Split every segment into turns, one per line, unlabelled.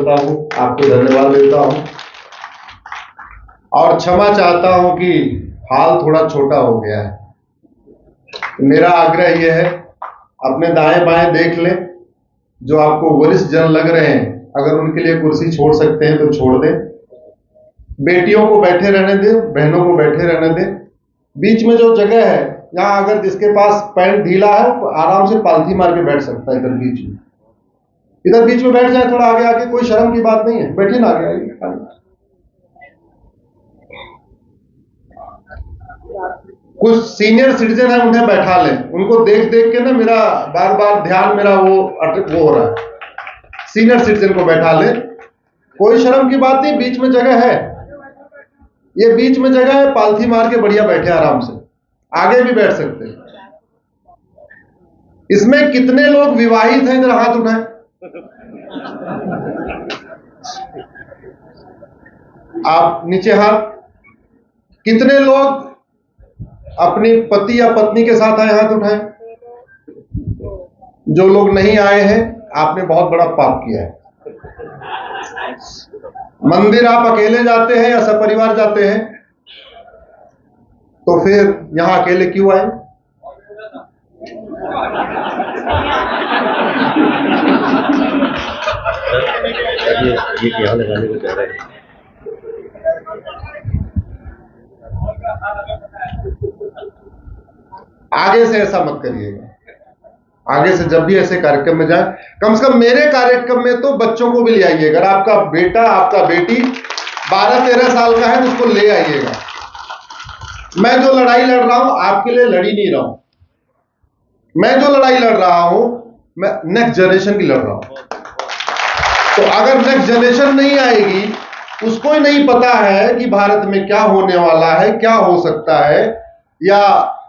करता हूं, आपको धन्यवाद देता हूं और क्षमा चाहता हूं कि हाल थोड़ा छोटा हो गया है। मेरा आग्रह यह है, अपने दाएं बाएं देख लें, जो आपको वरिष्ठ जन लग रहे हैं अगर उनके लिए कुर्सी छोड़ सकते हैं तो छोड़ दें, बेटियों को बैठे रहने दें, बहनों को बैठे रहने दें। बीच में जो जगह है, यहाँ अगर जिसके पास पैंट ढीला है आराम से पालथी मार के बैठ सकता है। इधर बीच में बैठ जाए, थोड़ा आगे आके, कोई शर्म की बात नहीं है, बैठिए ना, आगे आइए। कुछ सीनियर सिटीजन है, उन्हें बैठा लें, उनको देख देख के ना मेरा बार बार ध्यान मेरा वो हो रहा है। सीनियर सिटीजन को बैठा लें, कोई शर्म की बात नहीं, बीच में जगह है, ये बीच में जगह है, पालथी मार के बढ़िया बैठे आराम से, आगे भी बैठ सकते हैं। इसमें कितने लोग विवाहित हैं, जरा हाथ उठाएं। आप नीचे हाथ। कितने लोग अपनी पति या पत्नी के साथ आए, हाथ उठाएं। जो लोग नहीं आए हैं, आपने बहुत बड़ा पाप किया है। मंदिर आप अकेले जाते हैं या सपरिवार जाते हैं, तो फिर यहां अकेले क्यों आए? ये क्या लगाने को कह रहे हैं? आगे से ऐसा मत करिएगा। आगे से जब भी ऐसे कार्यक्रम में जाए, कम से कम मेरे कार्यक्रम में तो बच्चों को भी ले आइए। अगर आपका बेटा, आपका बेटी 12-13 साल का है तो उसको ले आइएगा। मैं जो लड़ाई लड़ रहा हूं आपके लिए लड़ी नहीं रहा हूं। मैं जो लड़ाई लड़ रहा हूं, मैं नेक्स्ट जनरेशन की लड़ रहा हूं। तो अगर नेक्स्ट जनरेशन नहीं आएगी, उसको ही नहीं पता है कि भारत में क्या होने वाला है, क्या हो सकता है, या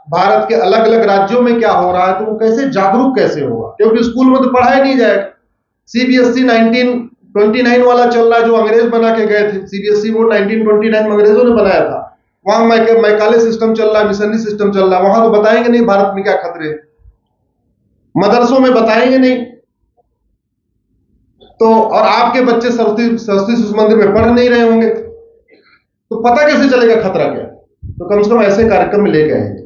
भारत के अलग अलग राज्यों में क्या हो रहा है, तो वो कैसे जागरूक कैसे होगा? क्योंकि स्कूल में तो पढ़ाया नहीं जाएगा। सीबीएसई 1929 वाला चल रहा है, जो अंग्रेज बना के गए थे। सीबीएसई बोर्ड 1929 में अंग्रेजों ने बनाया था। वहां मैकाले सिस्टम चल रहा है, मिशनरी सिस्टम चल रहा है। वहां तो बताएंगे नहीं भारत में क्या खतरे हैं, मदरसों में बताएंगे नहीं। तो और आपके बच्चे सरस्वती शिशु मंदिर में पढ़ नहीं रहे होंगे, तो पता कैसे चलेगा खतरा क्या? तो कम से कम ऐसे कार्यक्रम में लेके आएंगे।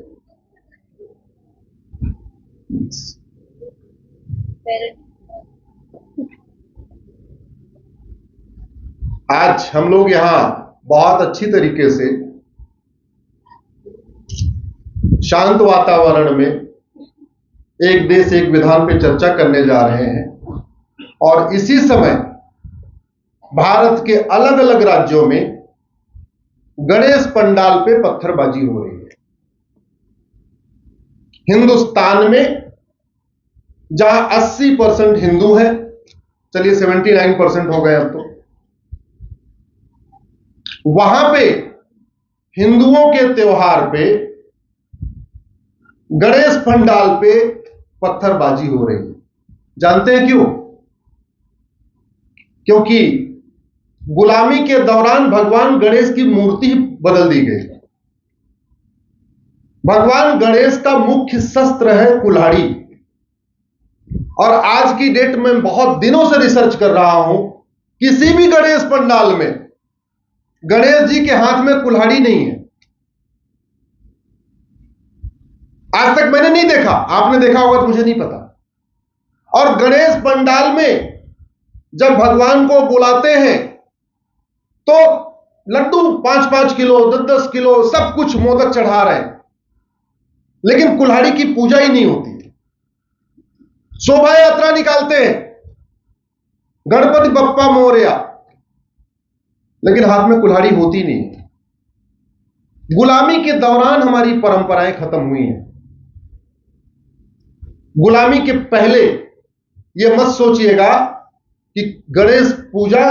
आज हम लोग यहां बहुत अच्छी तरीके से शांत वातावरण में एक देश एक विधान पे चर्चा करने जा रहे हैं, और इसी समय भारत के अलग अलग राज्यों में गणेश पंडाल पे पत्थरबाजी हो रही है। हिंदुस्तान में जहां 80% हिंदू हैं, चलिए 79% हो गए अब तो, वहां पे हिंदुओं के त्योहार पे गणेश पंडाल पे पत्थरबाजी हो रही है। जानते हैं क्यों? क्योंकि गुलामी के दौरान भगवान गणेश की मूर्ति बदल दी गई। भगवान गणेश का मुख्य शस्त्र है कुल्हाड़ी, और आज की डेट में बहुत दिनों से रिसर्च कर रहा हूं, किसी भी गणेश पंडाल में गणेश जी के हाथ में कुल्हाड़ी नहीं है। आज तक मैंने नहीं देखा, आपने देखा होगा तो मुझे नहीं पता। और गणेश पंडाल में जब भगवान को बुलाते हैं तो लड्डू 5-5 किलो, 10-10 किलो सब कुछ मोदक चढ़ा रहे हैं, लेकिन कुल्हाड़ी की पूजा ही नहीं होती। शोभा यात्रा निकालते हैं, गणपति बप्पा मोरया, लेकिन हाथ में कुल्हाड़ी होती नहीं। गुलामी के दौरान हमारी परंपराएं खत्म हुई हैं। गुलामी के पहले यह मत सोचिएगा कि गणेश पूजा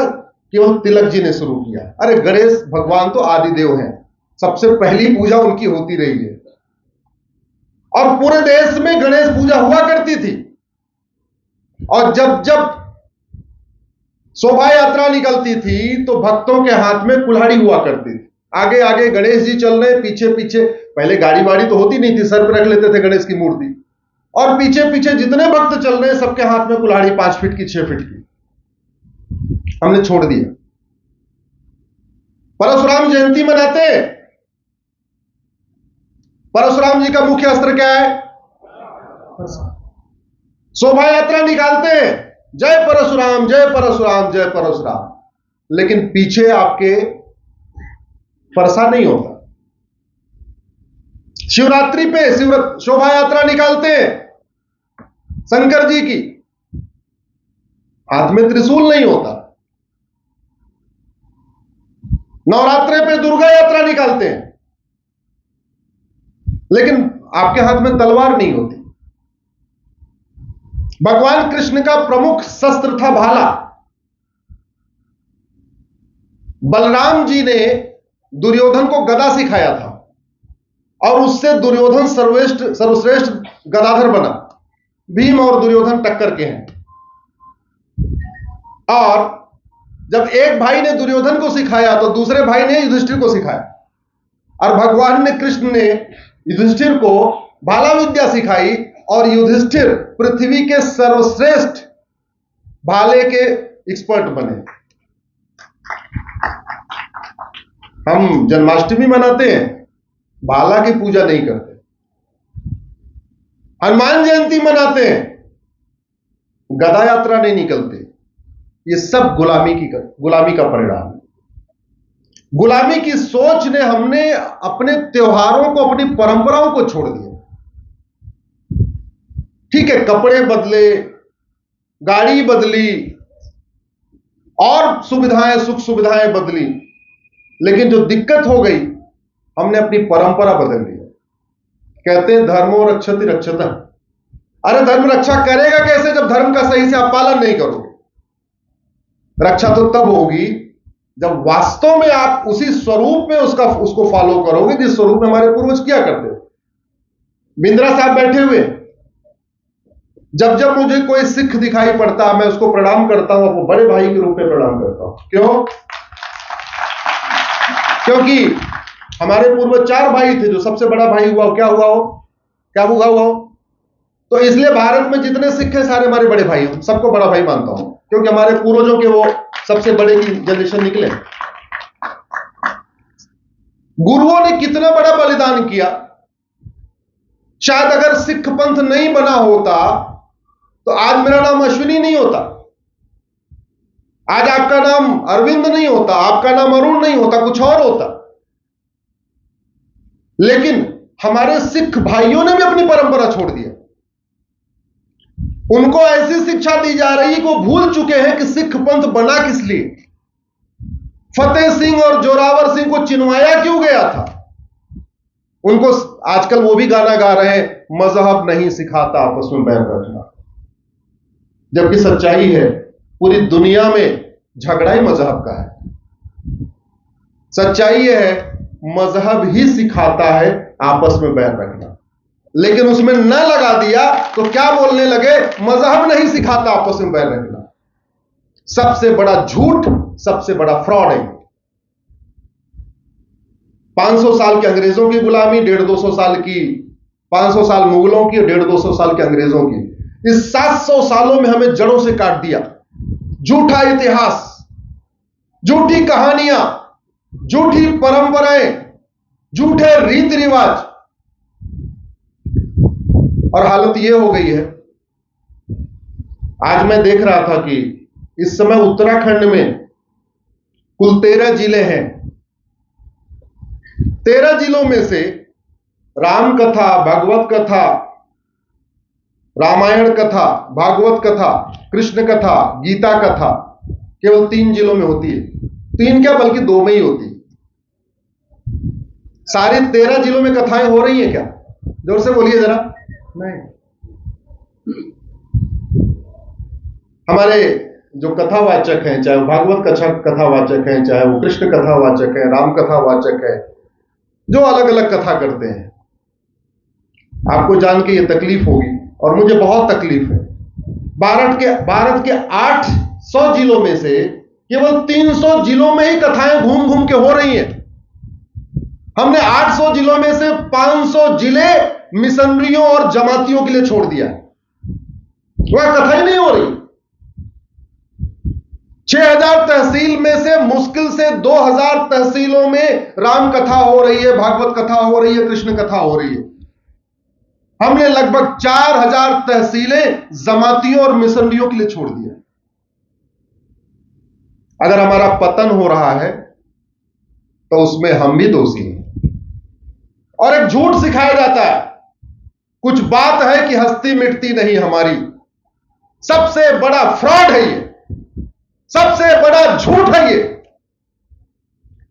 केवल तिलक जी ने शुरू किया। अरे गणेश भगवान तो आदिदेव हैं, सबसे पहली पूजा उनकी होती रही है, और पूरे देश में गणेश पूजा हुआ करती थी। और जब जब शोभा यात्रा निकलती थी तो भक्तों के हाथ में कुल्हाड़ी हुआ करती थी। आगे आगे गणेश जी चल रहे, पीछे पीछे, पहले गाड़ी वाड़ी तो होती नहीं थी, सर पर रख लेते थे गणेश की मूर्ति, और पीछे पीछे जितने भक्त चल रहे हैं सबके हाथ में कुल्हाड़ी 5 फीट की, 6 फीट की। हमने छोड़ दिया। परशुराम जयंती मनाते हैं। परशुराम जी का मुख्य अस्त्र क्या है? शोभा यात्रा निकालते हैं, जय परशुराम जय परशुराम जय परशुराम, लेकिन पीछे आपके परसा नहीं होता। शिवरात्रि पे शोभा यात्रा निकालते हैं शंकर जी की, हाथ में त्रिशूल नहीं होता। नवरात्रि पे दुर्गा यात्रा निकालते हैं, लेकिन आपके हाथ में तलवार नहीं होती। भगवान कृष्ण का प्रमुख शस्त्र था भाला। बलराम जी ने दुर्योधन को गदा सिखाया था और उससे दुर्योधन सर्वश्रेष्ठ गदाधर बना। भीम और दुर्योधन टक्कर के हैं। और जब एक भाई ने दुर्योधन को सिखाया तो दूसरे भाई ने युधिष्ठिर को सिखाया, और भगवान ने कृष्ण ने युधिष्ठिर को भाला विद्या सिखाई, और युधिष्ठिर पृथ्वी के सर्वश्रेष्ठ भाले के एक्सपर्ट बने। हम जन्माष्टमी मनाते हैं, भाला की पूजा नहीं करते। हनुमान जयंती मनाते हैं, गदा यात्रा नहीं निकलते। ये सब गुलामी का परिणाम है। गुलामी की सोच ने हमने अपने त्योहारों को, अपनी परंपराओं को छोड़ दिया। ठीक है, कपड़े बदले, गाड़ी बदली और सुविधाएं, सुख सुविधाएं बदली, लेकिन जो दिक्कत हो गई, हमने अपनी परंपरा बदल दी। कहते हैं धर्मो रक्षति रक्षतः। अरे धर्म रक्षा करेगा कैसे जब धर्म का सही से आप पालन नहीं करोगे? रक्षा तो तब होगी जब वास्तव में आप उसी स्वरूप में उसको फॉलो करोगे जिस स्वरूप में हमारे पूर्वज किया करते थे। बिंद्रा साहब बैठे हुए, जब जब मुझे कोई सिख दिखाई पड़ता मैं उसको प्रणाम करता हूं, वो बड़े भाई के रूप में प्रणाम करता हूं। क्यों? क्योंकि हमारे पूर्वज 4 भाई थे, जो सबसे बड़ा भाई हुआ क्या हुआ हो, तो इसलिए भारत में जितने सिख हैं सारे हमारे बड़े भाई हैं, सबको बड़ा भाई मानता हूं, क्योंकि हमारे पूर्वजों के वो सबसे बड़े की जनरेशन निकले। गुरुओं ने कितना बड़ा बलिदान किया। शायद अगर सिख पंथ नहीं बना होता तो आज मेरा नाम अश्विनी नहीं होता, आज आपका नाम अरविंद नहीं होता, आपका नाम अरुण नहीं होता, कुछ और होता। लेकिन हमारे सिख भाइयों ने भी अपनी परंपरा छोड़ दिया। उनको ऐसी शिक्षा दी जा रही है कि वो भूल चुके हैं कि सिख पंथ बना किस लिए, फतेह सिंह और जोरावर सिंह को चिनवाया क्यों गया था। उनको आजकल वो भी गाना गा रहे हैं, मजहब नहीं सिखाता आपस में बैर रखना, जबकि सच्चाई है पूरी दुनिया में झगड़ा ही मजहब का है। सच्चाई है मजहब ही सिखाता है आपस में बैर रखना, लेकिन उसमें न लगा दिया तो क्या बोलने लगे, मजहब नहीं सिखाता आपस में बैर रखना। सबसे बड़ा झूठ, सबसे बड़ा फ्रॉड है। 500 साल के अंग्रेजों की गुलामी, 150-200 साल की, 500 साल मुगलों की, 150-200 साल के अंग्रेजों की, इस 700 सालों में हमें जड़ों से काट दिया। झूठा इतिहास, झूठी कहानियां, झूठी परंपराएं, झूठे रीति रिवाज, और हालत यह हो गई है। आज मैं देख रहा था कि इस समय उत्तराखंड में कुल 13 जिले हैं। 13 जिलों में से राम कथा, भागवत कथा, रामायण कथा, भागवत कथा, कृष्ण कथा, गीता कथा केवल 3 जिलों में होती है। 3 क्या, बल्कि 2 में ही होती है। सारी 13 जिलों में कथाएं हो रही हैं क्या? जोर से बोलिए जरा। नहीं। हमारे जो कथावाचक हैं, चाहे वो भागवत कथावाचक हैं, चाहे वो कृष्ण कथावाचक हैं, राम कथावाचक है, जो अलग अलग कथा करते हैं, आपको जान के ये तकलीफ होगी और मुझे बहुत तकलीफ है। भारत के 800 जिलों में से केवल 300 जिलों में ही कथाएं घूम घूम के हो रही हैं। हमने 800 जिलों में से 500 जिले मिशनरियों और जमातियों के लिए छोड़ दिया है, वह कथा ही नहीं हो रही। 6,000 तहसील में से मुश्किल से 2,000 तहसीलों में राम कथा हो रही है, भागवत कथा हो रही है, कृष्ण कथा हो रही है। हमने लगभग 4,000 तहसीलें जमातियों और मिशनरियों के लिए छोड़ दिया। अगर हमारा पतन हो रहा है तो उसमें हम भी दोषी हैं। और एक झूठ सिखाया जाता है, कुछ बात है कि हस्ती मिटती नहीं हमारी। सबसे बड़ा फ्रॉड है ये, सबसे बड़ा झूठ है ये।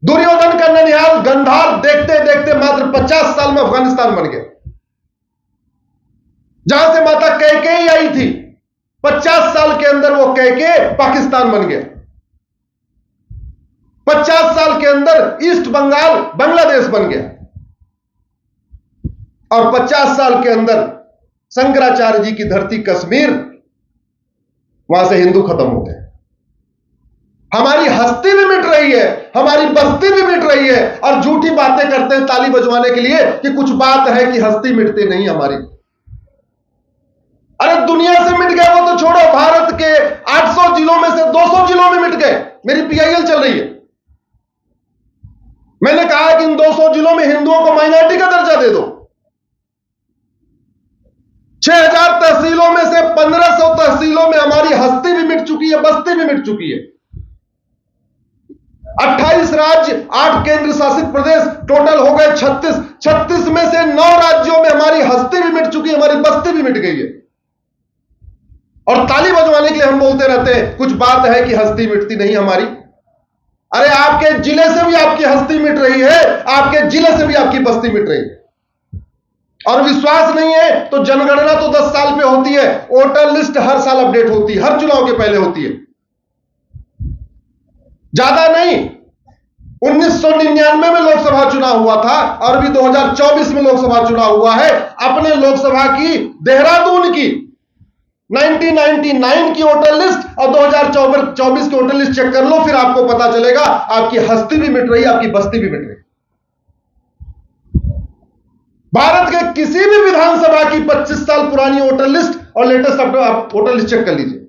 दुर्योधन का ननिहाल गंधार देखते देखते मात्र 50 साल में अफगानिस्तान बन गया। जहां से माता कैकेयी आई थी, 50 साल के अंदर वो कैकेयी पाकिस्तान बन गया। 50 साल के अंदर ईस्ट बंगाल बांग्लादेश बन गया। और 50 साल के अंदर शंकराचार्य जी की धरती कश्मीर, वहां से हिंदू खत्म हो गए। हमारी हस्ती भी मिट रही है, हमारी बस्ती भी मिट रही है, और झूठी बातें करते हैं ताली बजवाने के लिए कि कुछ बात है कि हस्ती मिटती नहीं हमारी। अरे दुनिया से मिट गए वो तो छोड़ो, भारत के 800 जिलों में से 200 जिलों में मिट गए। मेरी पीआईएल चल रही है। मैंने कहा कि इन 200 जिलों में हिंदुओं को माइनॉरिटी का दर्जा दे दो। 6,000 तहसीलों में से 1,500 तहसीलों में हमारी हस्ती भी मिट चुकी है, बस्ती भी मिट चुकी है। 28 राज्य, 8 केंद्र शासित प्रदेश, टोटल हो गए 36। 36 में से 9 राज्यों में हमारी हस्ती भी मिट चुकी है, हमारी बस्ती भी मिट गई है। और ताली बजवाने के लिए हम बोलते रहते हैं कुछ बात है कि हस्ती मिटती नहीं हमारी। अरे आपके जिले से भी आपकी हस्ती मिट रही है, आपके जिले से भी आपकी बस्ती मिट रही है। और विश्वास नहीं है तो जनगणना तो 10 साल पे होती है, वोटर लिस्ट हर साल अपडेट होती है, हर चुनाव के पहले होती है। ज्यादा नहीं, 1999 में लोकसभा चुनाव हुआ था और अभी 2024 में लोकसभा चुनाव हुआ है। अपने लोकसभा की, देहरादून की 1999 की वोटर लिस्ट और 2024 की वोटर लिस्ट चेक कर लो, फिर आपको पता चलेगा आपकी हस्ती भी मिट रही है, आपकी बस्ती भी मिट रही है। भारत के किसी भी विधानसभा की 25 साल पुरानी वोटर लिस्ट और लेटेस्ट वोटर लिस्ट चेक कर लीजिए।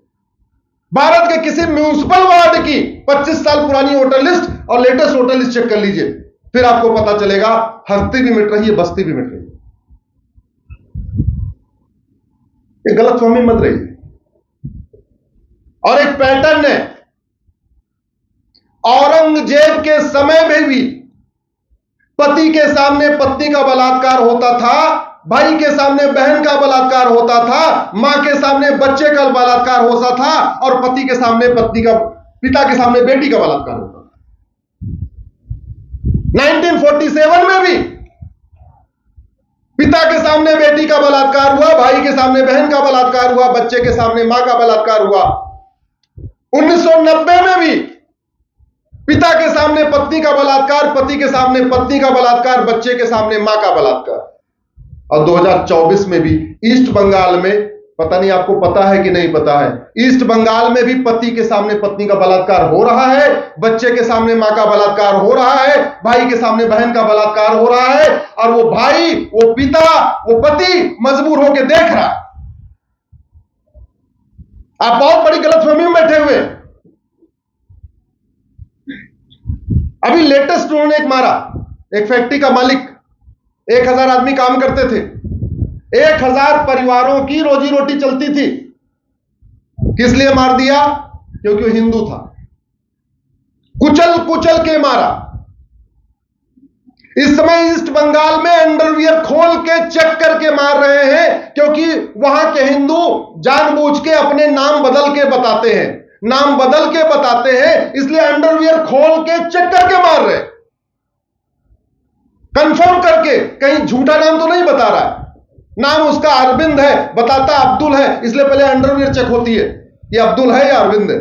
भारत के किसी म्यूनिसिपल वार्ड की 25 साल पुरानी वोटर लिस्ट और लेटेस्ट वोटर लिस्ट चेक कर लीजिए, फिर आपको पता चलेगा हस्ती भी मिट रही है, बस्ती भी मिट रही है। ये गलतफहमी मत रही। और एक पैटर्न है, औरंगजेब के समय में भी पति के सामने पत्नी का बलात्कार होता था, भाई के सामने बहन का बलात्कार होता था, मां के सामने बच्चे का बलात्कार होता था, और पति के सामने पत्नी का, पिता के सामने बेटी का बलात्कार होता था। 1947 में भी पिता के सामने बेटी का बलात्कार हुआ, भाई के सामने बहन का बलात्कार हुआ, बच्चे के सामने मां का बलात्कार हुआ। 1990 में भी पिता के सामने पत्नी का बलात्कार, पति के सामने पत्नी का बलात्कार, बच्चे के सामने मां का बलात्कार। और 2024 में भी ईस्ट बंगाल में, पता नहीं आपको पता है कि नहीं पता है, ईस्ट बंगाल में भी पति के सामने पत्नी का बलात्कार हो रहा है, बच्चे के सामने मां का बलात्कार हो रहा है, भाई के सामने बहन का बलात्कार हो रहा है, और वो भाई, वो पिता, वो पति मजबूर होकर देख रहा है। आप बहुत बड़ी गलतफहमी में बैठे हुए। अभी लेटेस्ट उन्होंने एक मारा, एक फैक्ट्री का मालिक, 1,000 आदमी काम करते थे, 1,000 परिवारों की रोजी रोटी चलती थी। किस लिए मार दिया? क्योंकि वो हिंदू था। कुचल कुचल के मारा। इस समय ईस्ट बंगाल में अंडरवियर खोल के चेक करके मार रहे हैं, क्योंकि वहां के हिंदू जानबूझ के अपने नाम बदल के बताते हैं, नाम बदल के बताते हैं, इसलिए अंडरवियर खोल के चेक करके मार रहे हैं, कंफर्म करके। कहीं झूठा नाम तो नहीं बता रहा है, नाम उसका अरविंद है, बताता अब्दुल है, इसलिए पहले अंडरवियर चेक होती है, ये अब्दुल है या अरविंद है।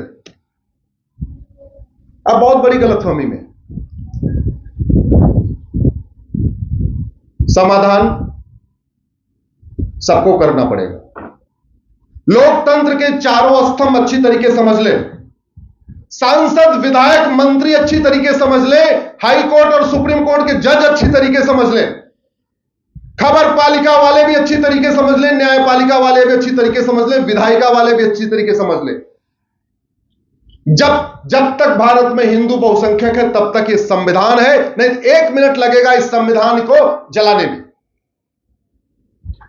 अब बहुत बड़ी गलतफहमी में। समाधान सबको करना पड़ेगा। लोकतंत्र के चारों स्तंभ अच्छी तरीके समझ ले, सांसद, विधायक, मंत्री अच्छी तरीके समझ ले, हाई कोर्ट और सुप्रीम कोर्ट के जज अच्छी तरीके समझ ले, खबर पालिका वाले भी अच्छी तरीके समझ ले, न्यायपालिका वाले भी अच्छी तरीके समझ ले, विधायिका वाले भी अच्छी तरीके समझ ले। जब जब तक भारत में हिंदू बहुसंख्यक है तब तक ये संविधान है, नहीं 1 मिनट लगेगा इस संविधान को जलाने में।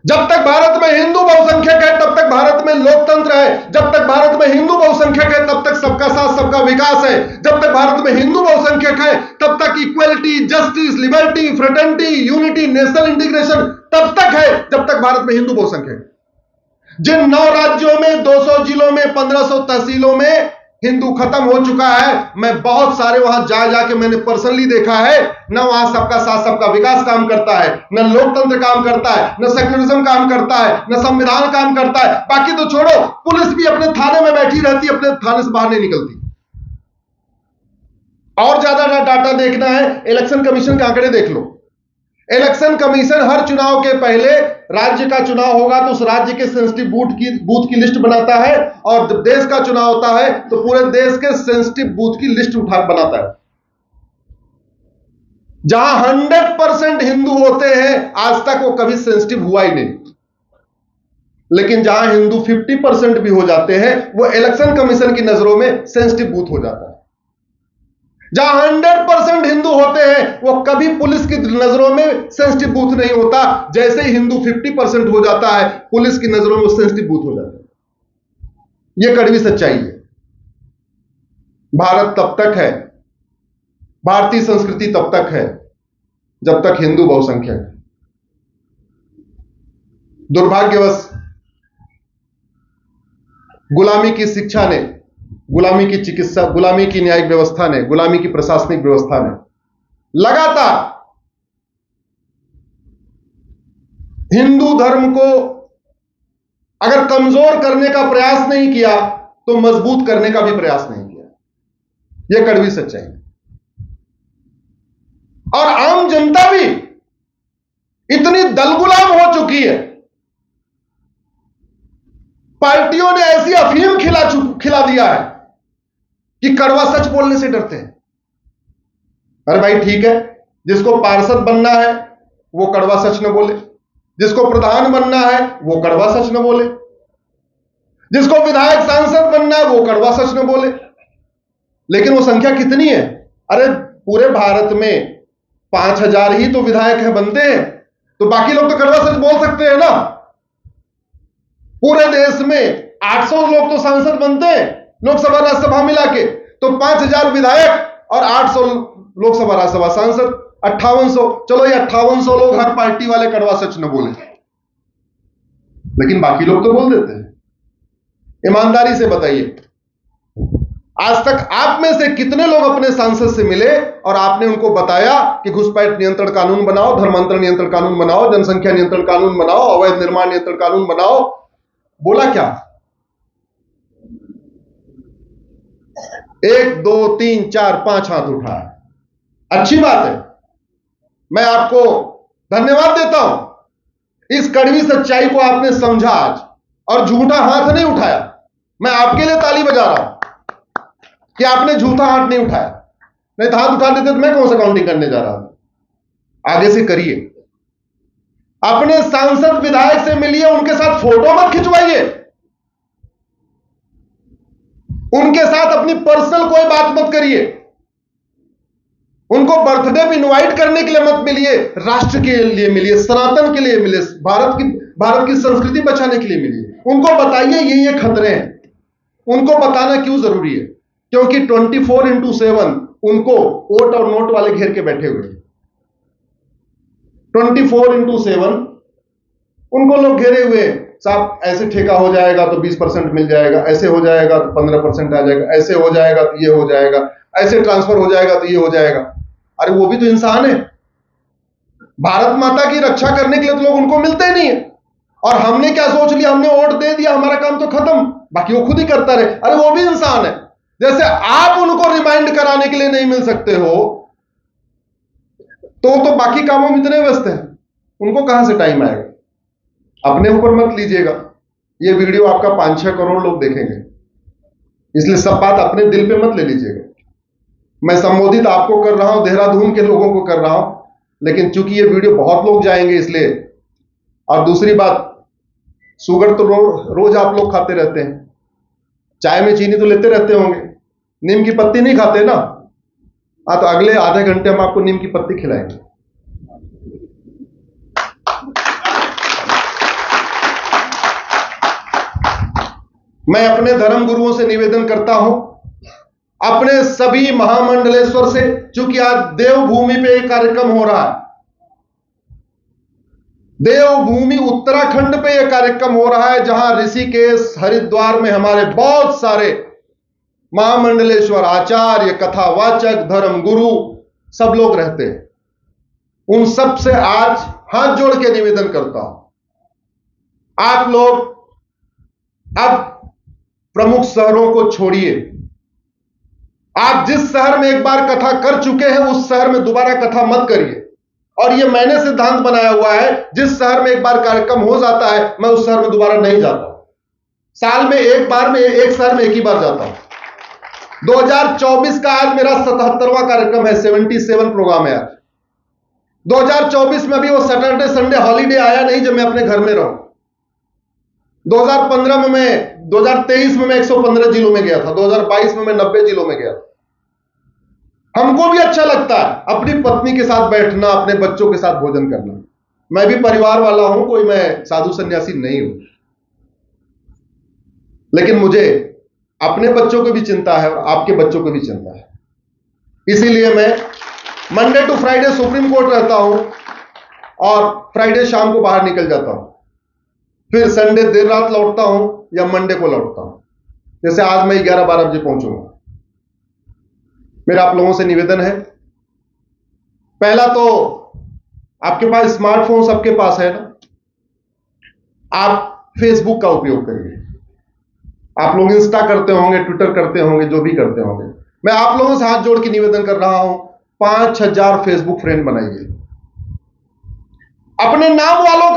जब तक भारत में हिंदू बहुसंख्यक है तब तक भारत में लोकतंत्र है। जब तक भारत में हिंदू बहुसंख्यक है तब तक सबका साथ सबका विकास है। जब तक भारत में हिंदू बहुसंख्यक है तब तक equality, justice, liberty, fraternity, unity, national integration तब तक है जब तक भारत में हिंदू बहुसंख्यक है। जिन 9 राज्यों में, 200 जिलों में, 1500 तहसीलों में हिंदू खत्म हो चुका है, मैं बहुत सारे वहां जाके मैंने पर्सनली देखा है, न वहां सबका साथ सबका विकास काम करता है, न लोकतंत्र काम करता है, न सेक्युलरिज्म काम करता है, न संविधान काम करता है। बाकी तो छोड़ो, पुलिस भी अपने थाने में बैठी रहती है, अपने थाने से बाहर नहीं निकलती। और ज्यादा डाटा देखना है, इलेक्शन कमीशन के आंकड़े देख लो। इलेक्शन कमीशन हर चुनाव के पहले, राज्य का चुनाव होगा तो उस राज्य के सेंसिटिव बूथ की लिस्ट बनाता है, और जब देश का चुनाव होता है तो पूरे देश के सेंसिटिव बूथ की लिस्ट बनाता है। जहां 100% हिंदू होते हैं, आज तक वो कभी सेंसिटिव हुआ ही नहीं। लेकिन जहां हिंदू 50% भी हो जाते हैं, वो इलेक्शन कमीशन की नजरों में सेंसिटिव बूथ हो जाता है। जहां 100% हिंदू होते हैं, वो कभी पुलिस की नजरों में सेंसिटिव बूथ नहीं होता। जैसे ही हिंदू 50% हो जाता है, पुलिस की नजरों में सेंसिटिव बूथ हो जाता है। यह कड़वी सच्चाई है। भारत तब तक है, भारतीय संस्कृति तब तक है जब तक हिंदू बहुसंख्यक है। दुर्भाग्यवश गुलामी की शिक्षा ने, गुलामी की चिकित्सा, गुलामी की न्यायिक व्यवस्था ने, गुलामी की प्रशासनिक व्यवस्था ने लगातार हिंदू धर्म को अगर कमजोर करने का प्रयास नहीं किया तो मजबूत करने का भी प्रयास नहीं किया। यह कड़वी सच्चाई है। और आम जनता भी इतनी दलगुलाम हो चुकी है, पार्टियों ने ऐसी अफीम खिला दिया है कि कड़वा सच बोलने से डरते हैं। अरे भाई ठीक है, जिसको पार्षद बनना है वो कड़वा सच न बोले, जिसको प्रधान बनना है वो कड़वा सच न बोले, जिसको विधायक सांसद बनना है वो कड़वा सच न बोले। लेकिन वो संख्या कितनी है? अरे पूरे भारत में 5000 ही तो विधायक है, बनते हैं, तो बाकी लोग तो कड़वा सच बोल सकते हैं ना। पूरे देश में 800 लोग तो सांसद बनते हैं, लोकसभा राज्यसभा मिला के, तो 5000 विधायक और 800 लोकसभा राज्यसभा सांसद, 5800। चलो ये 5800 लोग, हर पार्टी वाले कड़वा सच न बोले, लेकिन बाकी लोग तो बोल देते हैं। ईमानदारी से बताइए, आज तक आप में से कितने लोग अपने सांसद से मिले और आपने उनको बताया कि घुसपैठ नियंत्रण कानून बनाओ, धर्मांतरण नियंत्रण कानून बनाओ, जनसंख्या नियंत्रण कानून बनाओ, अवैध निर्माण नियंत्रण कानून बनाओ? बोला क्या? 1 2 3 4 5 हाथ उठाया। अच्छी बात है, मैं आपको धन्यवाद देता हूं। इस कड़वी सच्चाई को आपने समझा आज, और झूठा हाथ नहीं उठाया। मैं आपके लिए ताली बजा रहा हूं कि आपने झूठा हाथ नहीं उठाया। नहीं तो हाथ उठा देते तो मैं कौन सा काउंटिंग करने जा रहा हूं। आगे से करिए, अपने सांसद विधायक से मिलिए, उनके साथ फोटो मत खिंचवाइए, उनके साथ अपनी पर्सनल कोई बात मत करिए, उनको बर्थडे पे इनवाइट करने के लिए मत मिलिए, राष्ट्र के लिए मिलिए, सनातन के लिए मिलिए, भारत की संस्कृति बचाने के लिए मिलिए। उनको बताइए ये खतरे हैं। उनको बताना क्यों जरूरी है? क्योंकि 24x7 उनको वोट और नोट वाले घेर के बैठे हुए हैं। 24x7 उनको लोग घेरे हुए। साहब ऐसे ठेका हो जाएगा तो 20% मिल जाएगा, ऐसे हो जाएगा तो 15% आ जाएगा, ऐसे हो जाएगा तो ये हो जाएगा, ऐसे ट्रांसफर हो जाएगा तो ये हो जाएगा। अरे वो भी तो इंसान है। भारत माता की रक्षा करने के लिए तो लोग उनको मिलते नहीं है। और हमने क्या सोच लिया, हमने वोट दे दिया, हमारा काम तो खत्म, बाकी वो खुद ही करता रहे। अरे वो भी इंसान है। जैसे आप उनको रिमाइंड कराने के लिए नहीं मिल सकते हो, तो बाकी कामों में इतने व्यस्त हैं, उनको कहां से टाइम आएगा? अपने ऊपर मत लीजिएगा। ये वीडियो आपका 5-6 करोड़ लोग देखेंगे, इसलिए सब बात अपने दिल पे मत ले लीजिएगा। मैं संबोधित आपको कर रहा हूं, देहरादून के लोगों को कर रहा हूं, लेकिन चूंकि ये वीडियो बहुत लोग जाएंगे इसलिए। और दूसरी बात, शुगर तो रोज आप लोग खाते रहते हैं, चाय में चीनी तो लेते रहते होंगे, नीम की पत्ती नहीं खाते ना? तो अगले आधे घंटे हम आपको नीम की पत्ती खिलाएंगे। मैं अपने धर्म गुरुओं से निवेदन करता हूं, अपने सभी महामंडलेश्वर से, चूंकि आज देवभूमि पे एक कार्यक्रम हो रहा है, देवभूमि उत्तराखंड पे यह कार्यक्रम हो रहा है, जहां ऋषिकेश हरिद्वार में हमारे बहुत सारे महामंडलेश्वर आचार्य, कथावाचक, धर्म गुरु सब लोग रहते हैं। उन सब से आज हाथ जोड़ के निवेदन करता हूं, आप लोग अब प्रमुख शहरों को छोड़िए। आप जिस शहर में एक बार कथा कर चुके हैं उस शहर में दोबारा कथा मत करिए। और यह मैंने सिद्धांत बनाया हुआ है, जिस शहर में एक बार कार्यक्रम हो जाता है मैं उस शहर में दोबारा नहीं जाता। साल में एक बार में एक शहर में एक ही बार जाता हूं। 2024 का आज मेरा 77वां कार्यक्रम है, 77 प्रोग्राम है आज। 2024 में भी वो सैटरडे संडे हॉलीडे आया नहीं जब मैं अपने घर में रहूं। 2023 में मैं 115 जिलों में गया था, 2022 में मैं 90 जिलों में गया था। हमको भी अच्छा लगता है अपनी पत्नी के साथ बैठना, अपने बच्चों के साथ भोजन करना। मैं भी परिवार वाला हूं, कोई मैं साधु सन्यासी नहीं हूं, लेकिन मुझे अपने बच्चों को भी चिंता है और आपके बच्चों को भी चिंता है। इसीलिए मैं Monday to Friday Supreme Court रहता हूं और फ्राइडे शाम को बाहर निकल जाता हूं, फिर संडे देर रात लौटता हूं या मंडे को लौटता हूं। जैसे आज मैं 11-12 बजे पहुंचूंगा। मेरा आप लोगों से निवेदन है, पहला तो आपके पास स्मार्टफोन सबके पास है ना, आप फेसबुक का उपयोग करिए। आप लोग इंस्टा करते होंगे, ट्विटर करते होंगे, जो भी करते होंगे। मैं आप लोगों से हाथ जोड़ के निवेदन कर रहा हूं, 5000 फेसबुक फ्रेंड बनाइए। अपने नाम वालों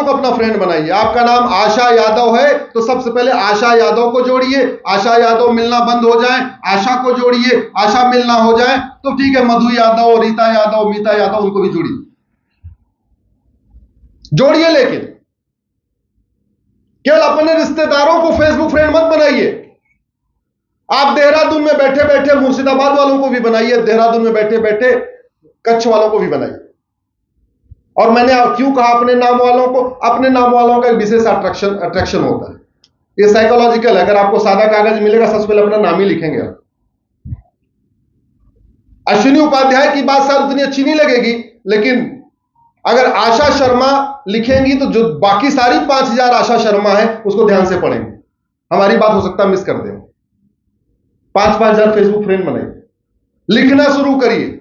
को अपना फ्रेंड बनाइए। आपका नाम आशा यादव है तो सबसे पहले आशा यादव को जोड़िए। आशा यादव मिलना बंद हो जाए, आशा को जोड़िए। आशा मिलना हो जाए तो ठीक है, मधु यादव, रीता यादव, मीता यादव, उनको भी जोड़िए। लेकिन केवल अपने रिश्तेदारों को फेसबुक फ्रेंड मत बनाइए। आप देहरादून में बैठे बैठे मुर्शिदाबाद वालों को भी बनाइए, देहरादून में बैठे बैठे कच्छ वालों को भी बनाइए। और मैंने क्यों कहा अपने नाम वालों को? अपने नाम वालों का एक विशेष अट्रैक्शन होता है, ये साइकोलॉजिकल है। अगर आपको सादा कागज मिलेगा, सबसे पहले अपना नाम ही लिखेंगे आप। अश्विनी उपाध्याय की बात शायद उतनी अच्छी नहीं लगेगी, लेकिन अगर आशा शर्मा लिखेंगी तो जो बाकी सारी 5000 आशा शर्मा है उसको ध्यान से पढ़ेंगे। हमारी बात हो सकता है मिस कर दें। 5-5 हजार फेसबुक फ्रेंड बनाइए, लिखना शुरू करिए।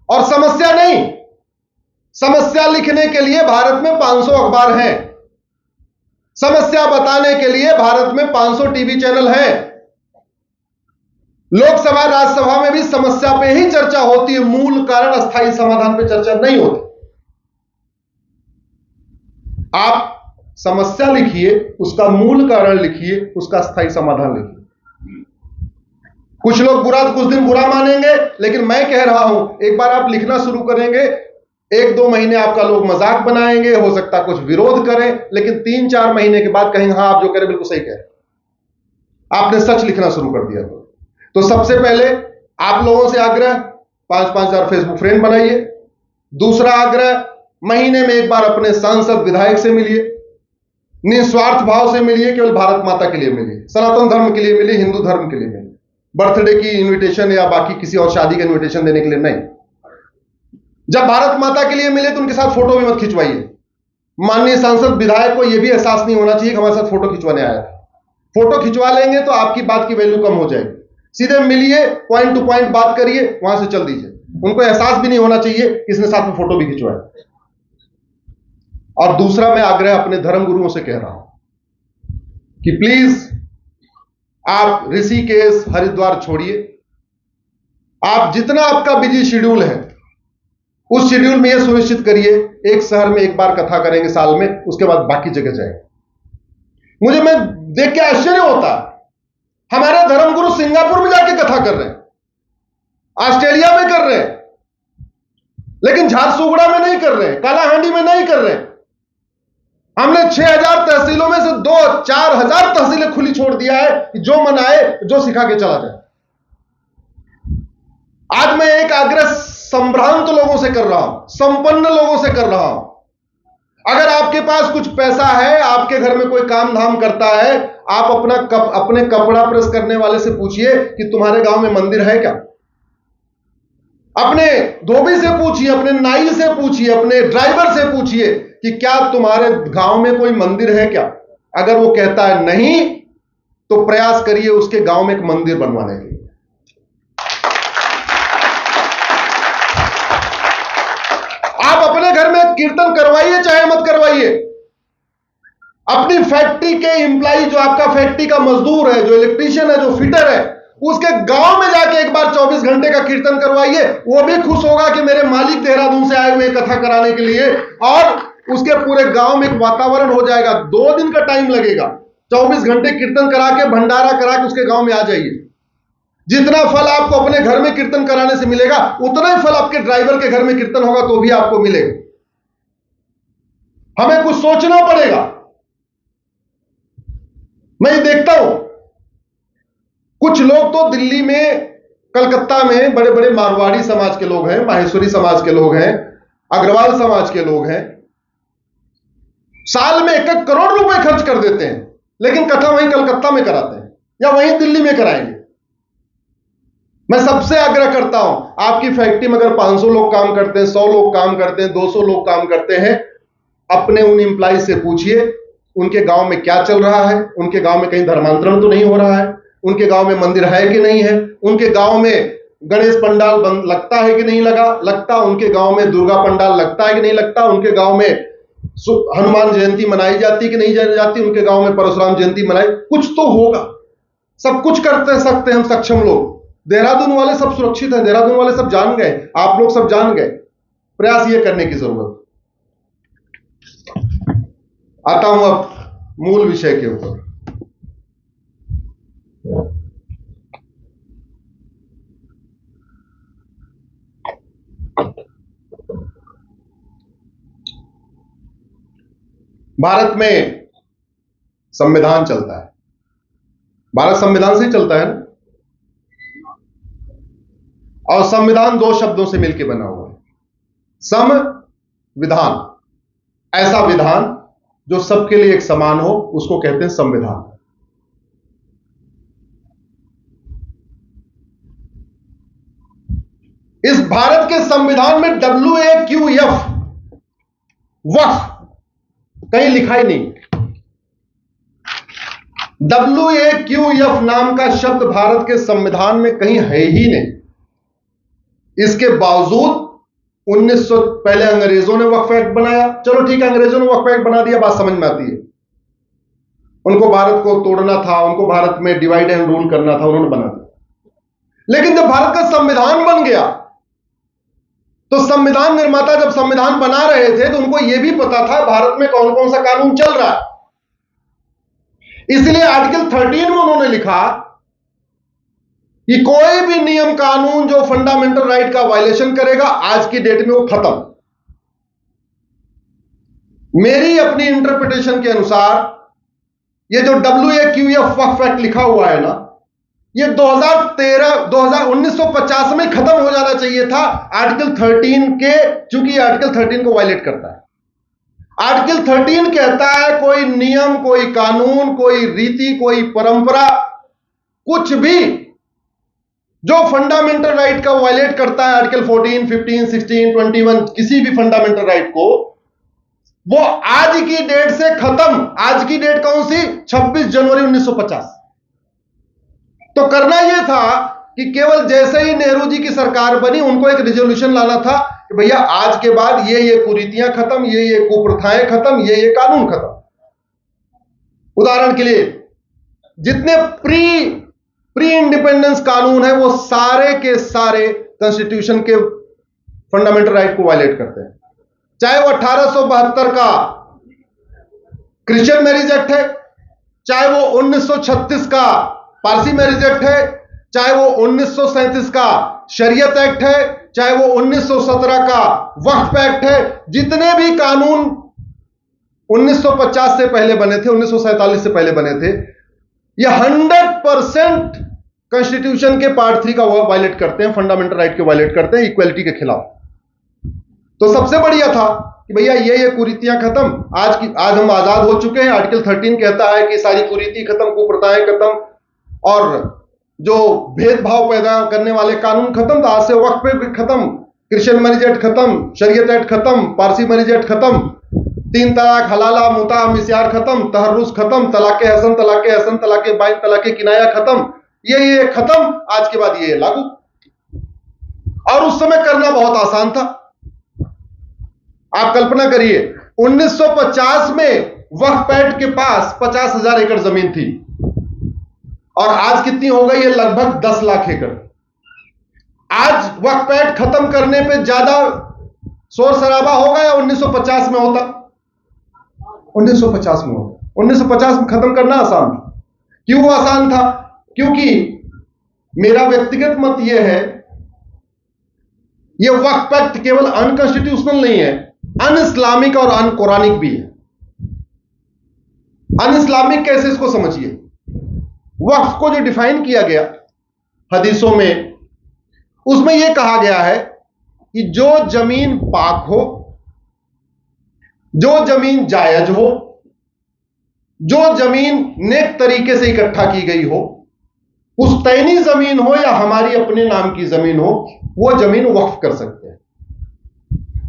और समस्या नहीं, समस्या लिखने के लिए भारत में 500 अखबार हैं, समस्या बताने के लिए भारत में 500 टीवी चैनल हैं। लोकसभा राज्यसभा में भी समस्या पे ही चर्चा होती है, मूल कारण अस्थायी समाधान पे चर्चा नहीं होती। आप समस्या लिखिए, उसका मूल कारण लिखिए, उसका स्थायी समाधान लिखिए। कुछ लोग कुछ दिन बुरा मानेंगे, लेकिन मैं कह रहा हूं एक बार आप लिखना शुरू करेंगे, 1-2 महीने आपका लोग मजाक बनाएंगे, हो सकता है कुछ विरोध करें, लेकिन 3-4 महीने के बाद कहेंगे हाँ आप जो कह रहे बिल्कुल सही कह रहे, आपने सच लिखना शुरू कर दिया। तो सबसे पहले आप लोगों से आग्रह, 5-5 हजार फेसबुक फ्रेंड बनाइए। दूसरा आग्रह, महीने में एक बार अपने सांसद विधायक से मिलिए, निस्वार्थ भाव से मिलिए, केवल भारत माता के लिए मिलिए, सनातन धर्म के लिए मिलिए, हिंदू धर्म के लिए मिलिए। बर्थडे की इनविटेशन या बाकी किसी और शादी का इनविटेशन देने के लिए नहीं। जब भारत माता के लिए मिले तो उनके साथ फोटो भी मत खिंचवाइए। माननीय सांसद विधायक को यह भी एहसास नहीं होना चाहिए कि हमारे साथ फोटो खिंचवाने आया था। फोटो खिंचवा लेंगे तो आपकी बात की वैल्यू कम हो जाएगी। सीधे मिलिए, पॉइंट टू पॉइंट बात करिए, वहां से चल दीजिए। उनको एहसास भी नहीं होना चाहिए कि इसने साथ में फोटो भी खिंचवाया। और दूसरा, मैं आग्रह अपने धर्म गुरुओं से कह रहा हूं कि प्लीज आप ऋषिकेश हरिद्वार छोड़िए। आप जितना आपका बिजी शेड्यूल है उस शेड्यूल में यह सुनिश्चित करिए एक शहर में एक बार कथा करेंगे साल में, उसके बाद बाकी जगह जाएंगे। मैं देख के आश्चर्य होता है, हमारे धर्मगुरु सिंगापुर में जाके कथा कर रहे हैं, ऑस्ट्रेलिया में कर रहे हैं, लेकिन झारसुगुड़ा में नहीं कर रहे हैं, कालाहांडी में नहीं कर रहे हैं। हमने 6000 तहसीलों में से 2-4 हजार तहसीलें खुली छोड़ दिया है कि जो मन आए जो सिखा के चला जाए। आज मैं एक आग्रह संभ्रांत लोगों से कर रहा हूं, संपन्न लोगों से कर रहा हूं। अगर आपके पास कुछ पैसा है, आपके घर में कोई काम धाम करता है, आप अपने कपड़ा प्रेस करने वाले से पूछिए कि तुम्हारे गांव में मंदिर है क्या। अपने धोबी से पूछिए, अपने नाई से पूछिए, अपने ड्राइवर से पूछिए कि क्या तुम्हारे गांव में कोई मंदिर है क्या। अगर वो कहता है नहीं, तो प्रयास करिए उसके गांव में एक मंदिर बनवाने के लिए। आप अपने घर में कीर्तन करवाइए चाहे मत करवाइए, अपनी फैक्ट्री के एम्प्लॉय, जो आपका फैक्ट्री का मजदूर है, जो इलेक्ट्रीशियन है, जो फिटर है, उसके गांव में जाके एक बार 24 घंटे का कीर्तन करवाइए। वो भी खुश होगा कि मेरे मालिक देहरादून से आए हुए कथा कराने के लिए, और उसके पूरे गांव में एक वातावरण हो जाएगा। 2 दिन का टाइम लगेगा, 24 घंटे कीर्तन करा के, भंडारा करा के उसके गांव में आ जाइए। जितना फल आपको अपने घर में कीर्तन कराने से मिलेगा, उतना ही फल आपके ड्राइवर के घर में कीर्तन होगा तो भी आपको मिलेगा। हमें कुछ सोचना पड़ेगा। मैं ये देखता हूं, कुछ लोग तो दिल्ली में, कलकत्ता में बड़े बड़े मारवाड़ी समाज के लोग हैं, माहेश्वरी समाज के लोग हैं, अग्रवाल समाज के लोग हैं, साल में 1-1 करोड़ रुपए खर्च कर देते हैं, लेकिन कथा वहीं कलकत्ता में कराते हैं या वहीं दिल्ली में कराएंगे। मैं सबसे आग्रह करता हूं, आपकी फैक्ट्री में अगर 500 लोग काम करते हैं, 100 लोग काम करते हैं, 200 लोग काम करते हैं, अपने उन एम्प्लॉय से पूछिए उनके गांव में क्या चल रहा है, उनके गांव में कहीं धर्मांतरण तो नहीं हो रहा है, उनके गांव में मंदिर है कि नहीं है, उनके गांव में गणेश पंडाल लगता है कि नहीं लगता, उनके गांव में दुर्गा पंडाल लगता है कि नहीं लगता, उनके गांव में हनुमान जयंती मनाई जाती कि नहीं जाती, उनके गांव में परशुराम जयंती मनाई, कुछ तो होगा। सब कुछ करते सकते हैं हम सक्षम लोग। देहरादून वाले सब सुरक्षित हैं, देहरादून वाले सब जान गए, आप लोग सब जान गए। प्रयास ये करने की जरूरत। आता हूं अब मूल विषय के ऊपर। भारत में संविधान चलता है, भारत संविधान से ही चलता है ना, और संविधान 2 शब्दों से मिलकर बना हुआ है, संविधान। ऐसा विधान जो सबके लिए एक समान हो, उसको कहते हैं संविधान। इस भारत के संविधान में WAQF, वक्फ, कहीं लिखा ही नहीं। WAQF नाम का शब्द भारत के संविधान में कहीं है ही नहीं। इसके बावजूद 1900 पहले अंग्रेजों ने वक्फ एक्ट बनाया। चलो ठीक है, अंग्रेजों ने वक्फ एक्ट बना दिया, बात समझ में आती है। उनको भारत को तोड़ना था, उनको भारत में डिवाइड एंड रूल करना था, उन्होंने बना दिया। लेकिन जब भारत का संविधान बन गया, तो संविधान निर्माता जब संविधान बना रहे थे तो उनको यह भी पता था भारत में कौन कौन सा कानून चल रहा है। इसलिए आर्टिकल 13 में उन्होंने लिखा कि कोई भी नियम कानून जो फंडामेंटल राइट का वायलेशन करेगा, आज की डेट में वो खत्म। मेरी अपनी इंटरप्रिटेशन के अनुसार ये जो WAQF वक्फ एक्ट लिखा हुआ है ना, ये 1950 में खत्म हो जाना चाहिए था आर्टिकल 13 के, चूंकि आर्टिकल 13 को वायलेट करता है। आर्टिकल 13 कहता है कोई नियम, कोई कानून, कोई रीति, कोई परंपरा, कुछ भी जो फंडामेंटल राइट का वायलेट करता है, आर्टिकल 14, 15, 16, 21, किसी भी फंडामेंटल राइट को, वो आज की डेट से खत्म। आज की डेट कौन सी? 26 जनवरी 1950। तो करना यह था कि केवल जैसे ही नेहरू जी की सरकार बनी, उनको एक रिजोल्यूशन लाना था कि भैया आज के बाद ये कुरीतियां खत्म, ये कुप्रथाएं खत्म, ये कानून खत्म। उदाहरण के लिए जितने प्री इंडिपेंडेंस कानून है, वो सारे के सारे कॉन्स्टिट्यूशन के फंडामेंटल राइट को वायलेट करते हैं। चाहे वो 1872 का क्रिश्चियन मैरिज एक्ट है, चाहे वो 1936 का पारसी मैरिज एक्ट है, चाहे वो 1937 का शरीयत एक्ट है, चाहे वो 1917 का वक्फ एक्ट है। जितने भी कानून 1950 से पहले बने थे, 1947 से पहले बने थे, ये 100% कॉन्स्टिट्यूशन के पार्ट 3 का वो वायलेट करते हैं, फंडामेंटल राइट के वायलेट करते हैं, इक्वलिटी के खिलाफ। तो सबसे बढ़िया था कि भैया ये कुरीतियां खत्म, आज हम आजाद हो चुके हैं। आर्टिकल 13 कहता है कि सारी कुरीति खत्म, कुप्रथाएं खत्म, और जो भेदभाव पैदा करने वाले कानून खत्म। तो आज से वक्फ पे खत्म, क्रिश्चियन मैरिज एक्ट खत्म, शरीयत एक्ट खत्म, पारसी मैरिज एक्ट खत्म, 3 तलाक, हलाला, मुता, मिस्यार खत्म, तहर्रुस खत्म, तलाके हसन, तलाके बाइन, तलाके किनाया खत्म। ये खत्म, आज के बाद ये लागू। और उस समय करना बहुत आसान था। आप कल्पना करिए 1950 में वक्फ एक्ट के पास 50,000 एकड़ जमीन थी, और आज कितनी हो गई है? लगभग 10 लाख एकड़। आज वक्फ एक्ट खत्म करने पे ज्यादा शोर शराबा होगा या 1950 में होता? 1950 में होगा। 1950 में खत्म करना आसान था। क्यों आसान था? क्योंकि मेरा व्यक्तिगत मत यह है, यह वक्फ एक्ट केवल अनकॉन्स्टिट्यूशनल नहीं है, अन इस्लामिक और अन कुरानिक भी है। अन इस्लामिक कैसे? इसको समझिए। वक्फ को जो डिफाइन किया गया हदीसों में, उसमें यह कहा गया है कि जो जमीन पाक हो, जो जमीन जायज हो, जो जमीन नेक तरीके से इकट्ठा की गई हो, पुश्तैनी जमीन हो या हमारी अपने नाम की जमीन हो, वो जमीन वक्फ कर सकते हैं।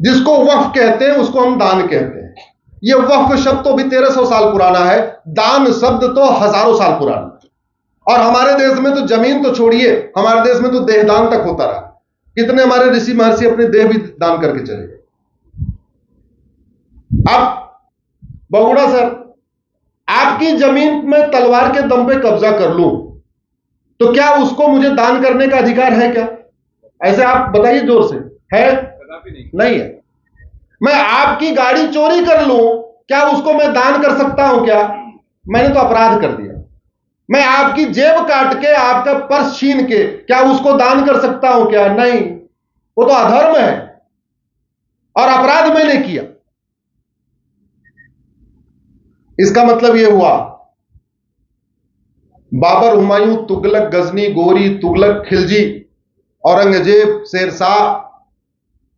जिसको वक्फ कहते हैं उसको हम दान कहते हैं। ये वक्फ शब्द तो भी 1300 साल पुराना है, दान शब्द तो हजारों साल पुराना है। और हमारे देश में तो जमीन तो छोड़िए, हमारे देश में तो देहदान तक होता रहा। कितने हमारे ऋषि महर्षि अपने देह भी दान करके चले गए। अब बगुड़ा सर, आपकी जमीन में तलवार के दम पे कब्जा कर लूं तो क्या उसको मुझे दान करने का अधिकार है क्या? ऐसे आप बताइए जोर से, है? नहीं है। मैं आपकी गाड़ी चोरी कर लूं, क्या उसको मैं दान कर सकता हूं क्या? मैंने तो अपराध कर दिया। मैं आपकी जेब काट के, आपका पर्स छीन के, क्या उसको दान कर सकता हूं क्या? नहीं, वो तो अधर्म है और अपराध मैंने किया। इसका मतलब यह हुआ, बाबर, हुमायूं, तुगलक, गजनी, गोरी, तुगलक, खिलजी, औरंगजेब, शेरशाह,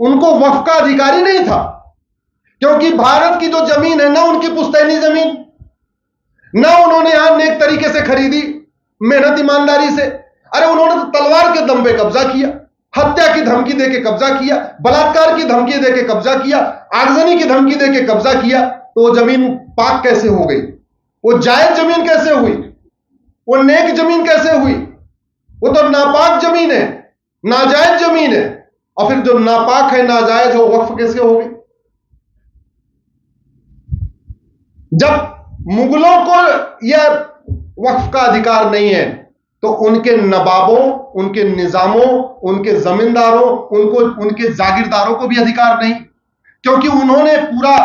उनको वक्फ का अधिकार ही नहीं था। क्योंकि भारत की जो जमीन है, ना उनकी पुश्तैनी जमीन, ना उन्होंने यहां नेक तरीके से खरीदी, मेहनत ईमानदारी से। अरे उन्होंने तो तलवार के दम पे कब्जा किया, हत्या की धमकी देके कब्जा किया, बलात्कार की धमकी देके कब्जा किया, आगजनी की धमकी देके कब्जा किया। तो वो जमीन पाक कैसे हो गई? वो जायज जमीन कैसे हुई? वो नेक जमीन कैसे हुई? वो तो नापाक जमीन है, नाजायज जमीन है। और फिर जो नापाक है, नाजायज हो, वक्फ कैसे हो गई? जब मुगलों को यह वक्फ का अधिकार नहीं है, तो उनके नवाबों, उनके निजामों, उनके जमींदारों, उनके जागीरदारों को भी अधिकार नहीं। क्योंकि उन्होंने पूरा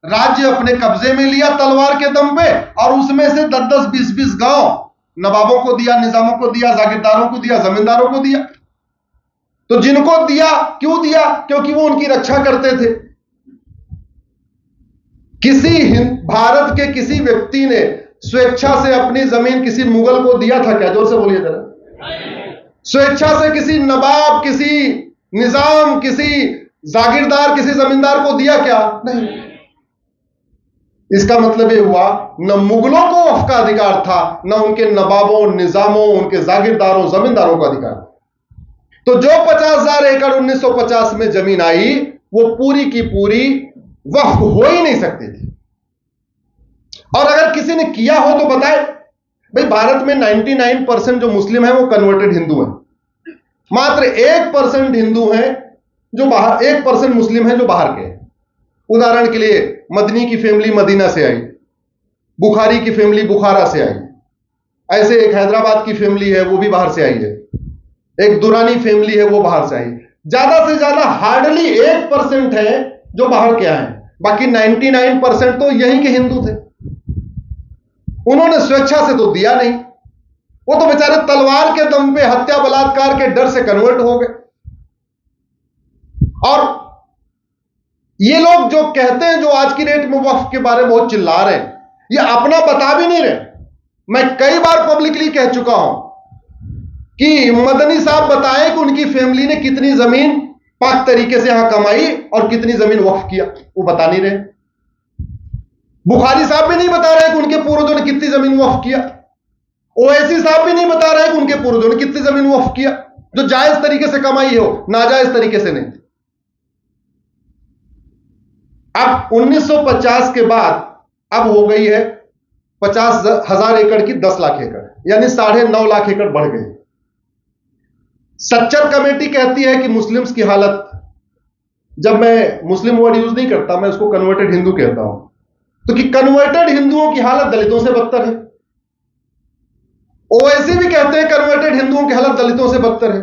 राज्य अपने कब्जे में लिया तलवार के दम पे, और उसमें से 10-10, 20-20 गांव नवाबों को दिया, निजामों को दिया, जागीरदारों को दिया, जमींदारों को दिया। तो जिनको दिया, क्यों दिया? क्योंकि वो उनकी रक्षा करते थे। भारत के किसी व्यक्ति ने स्वेच्छा से अपनी जमीन किसी मुगल को दिया था क्या? जोर से बोलिए जरा। स्वेच्छा से किसी नवाब, किसी निजाम, किसी जागीरदार, किसी जमींदार को दिया क्या? नहीं। इसका मतलब यह हुआ, न मुगलों को वक्फ का अधिकार था, न उनके नवाबों, निजामों, उनके जागीरदारों, जमींदारों का अधिकार। तो जो 50,000 एकड़ 1950 में जमीन आई, वो पूरी की पूरी वक्फ हो ही नहीं सकती थी। और अगर किसी ने किया हो तो बताए। भाई, भारत में 99% जो मुस्लिम है वो कन्वर्टेड हिंदू हैं। मात्र 1% हिंदू हैं जो बाहर, 1% मुस्लिम हैं जो बाहर के हैं। उदाहरण के लिए, मदनी की फैमिली मदीना से आई, बुखारी की फैमिली बुखारा से आई, ऐसे एक हैदराबाद की फैमिली है वो भी बाहर से आई है, एक दुरानी फैमिली है वो बाहर से आई। ज्यादा से ज्यादा हार्डली 1% है जो बाहर के आए, बाकी 99% तो यहीं के हिंदू थे। उन्होंने स्वेच्छा से तो दिया नहीं, वो तो बेचारे तलवार के दम पे, हत्या बलात्कार के डर से कन्वर्ट हो गए। और ये लोग जो कहते हैं, जो आज की डेट में वक्फ के बारे में बहुत चिल्ला रहे हैं, ये अपना बता भी नहीं रहे। मैं कई बार पब्लिकली कह चुका हूं कि मदनी साहब बताएं कि उनकी फैमिली ने कितनी जमीन पाक तरीके से यहां कमाई और कितनी जमीन वक्फ किया, वो बता नहीं रहे। बुखारी साहब भी नहीं बता रहे कि उनके पूर्वजों ने कितनी जमीन वक्फ किया। ओवैसी साहब भी नहीं बता रहे कि उनके पूर्वजों ने कितनी जमीन वक्फ किया, जो जायज तरीके से कमाई हो, नाजायज तरीके से नहीं। अब 1950 के बाद अब हो गई है 50,000 एकड़ की 10 लाख एकड़, यानी 9.5 लाख एकड़ बढ़ गई। सच्चर कमेटी कहती है कि मुस्लिम्स की हालत, जब मैं मुस्लिम वर्ड यूज नहीं करता, मैं उसको कन्वर्टेड हिंदू कहता हूं, तो कि कन्वर्टेड हिंदुओं की हालत दलितों से बदतर है। ओवैसी भी कहते हैं कन्वर्टेड हिंदुओं की हालत दलितों से बदतर है,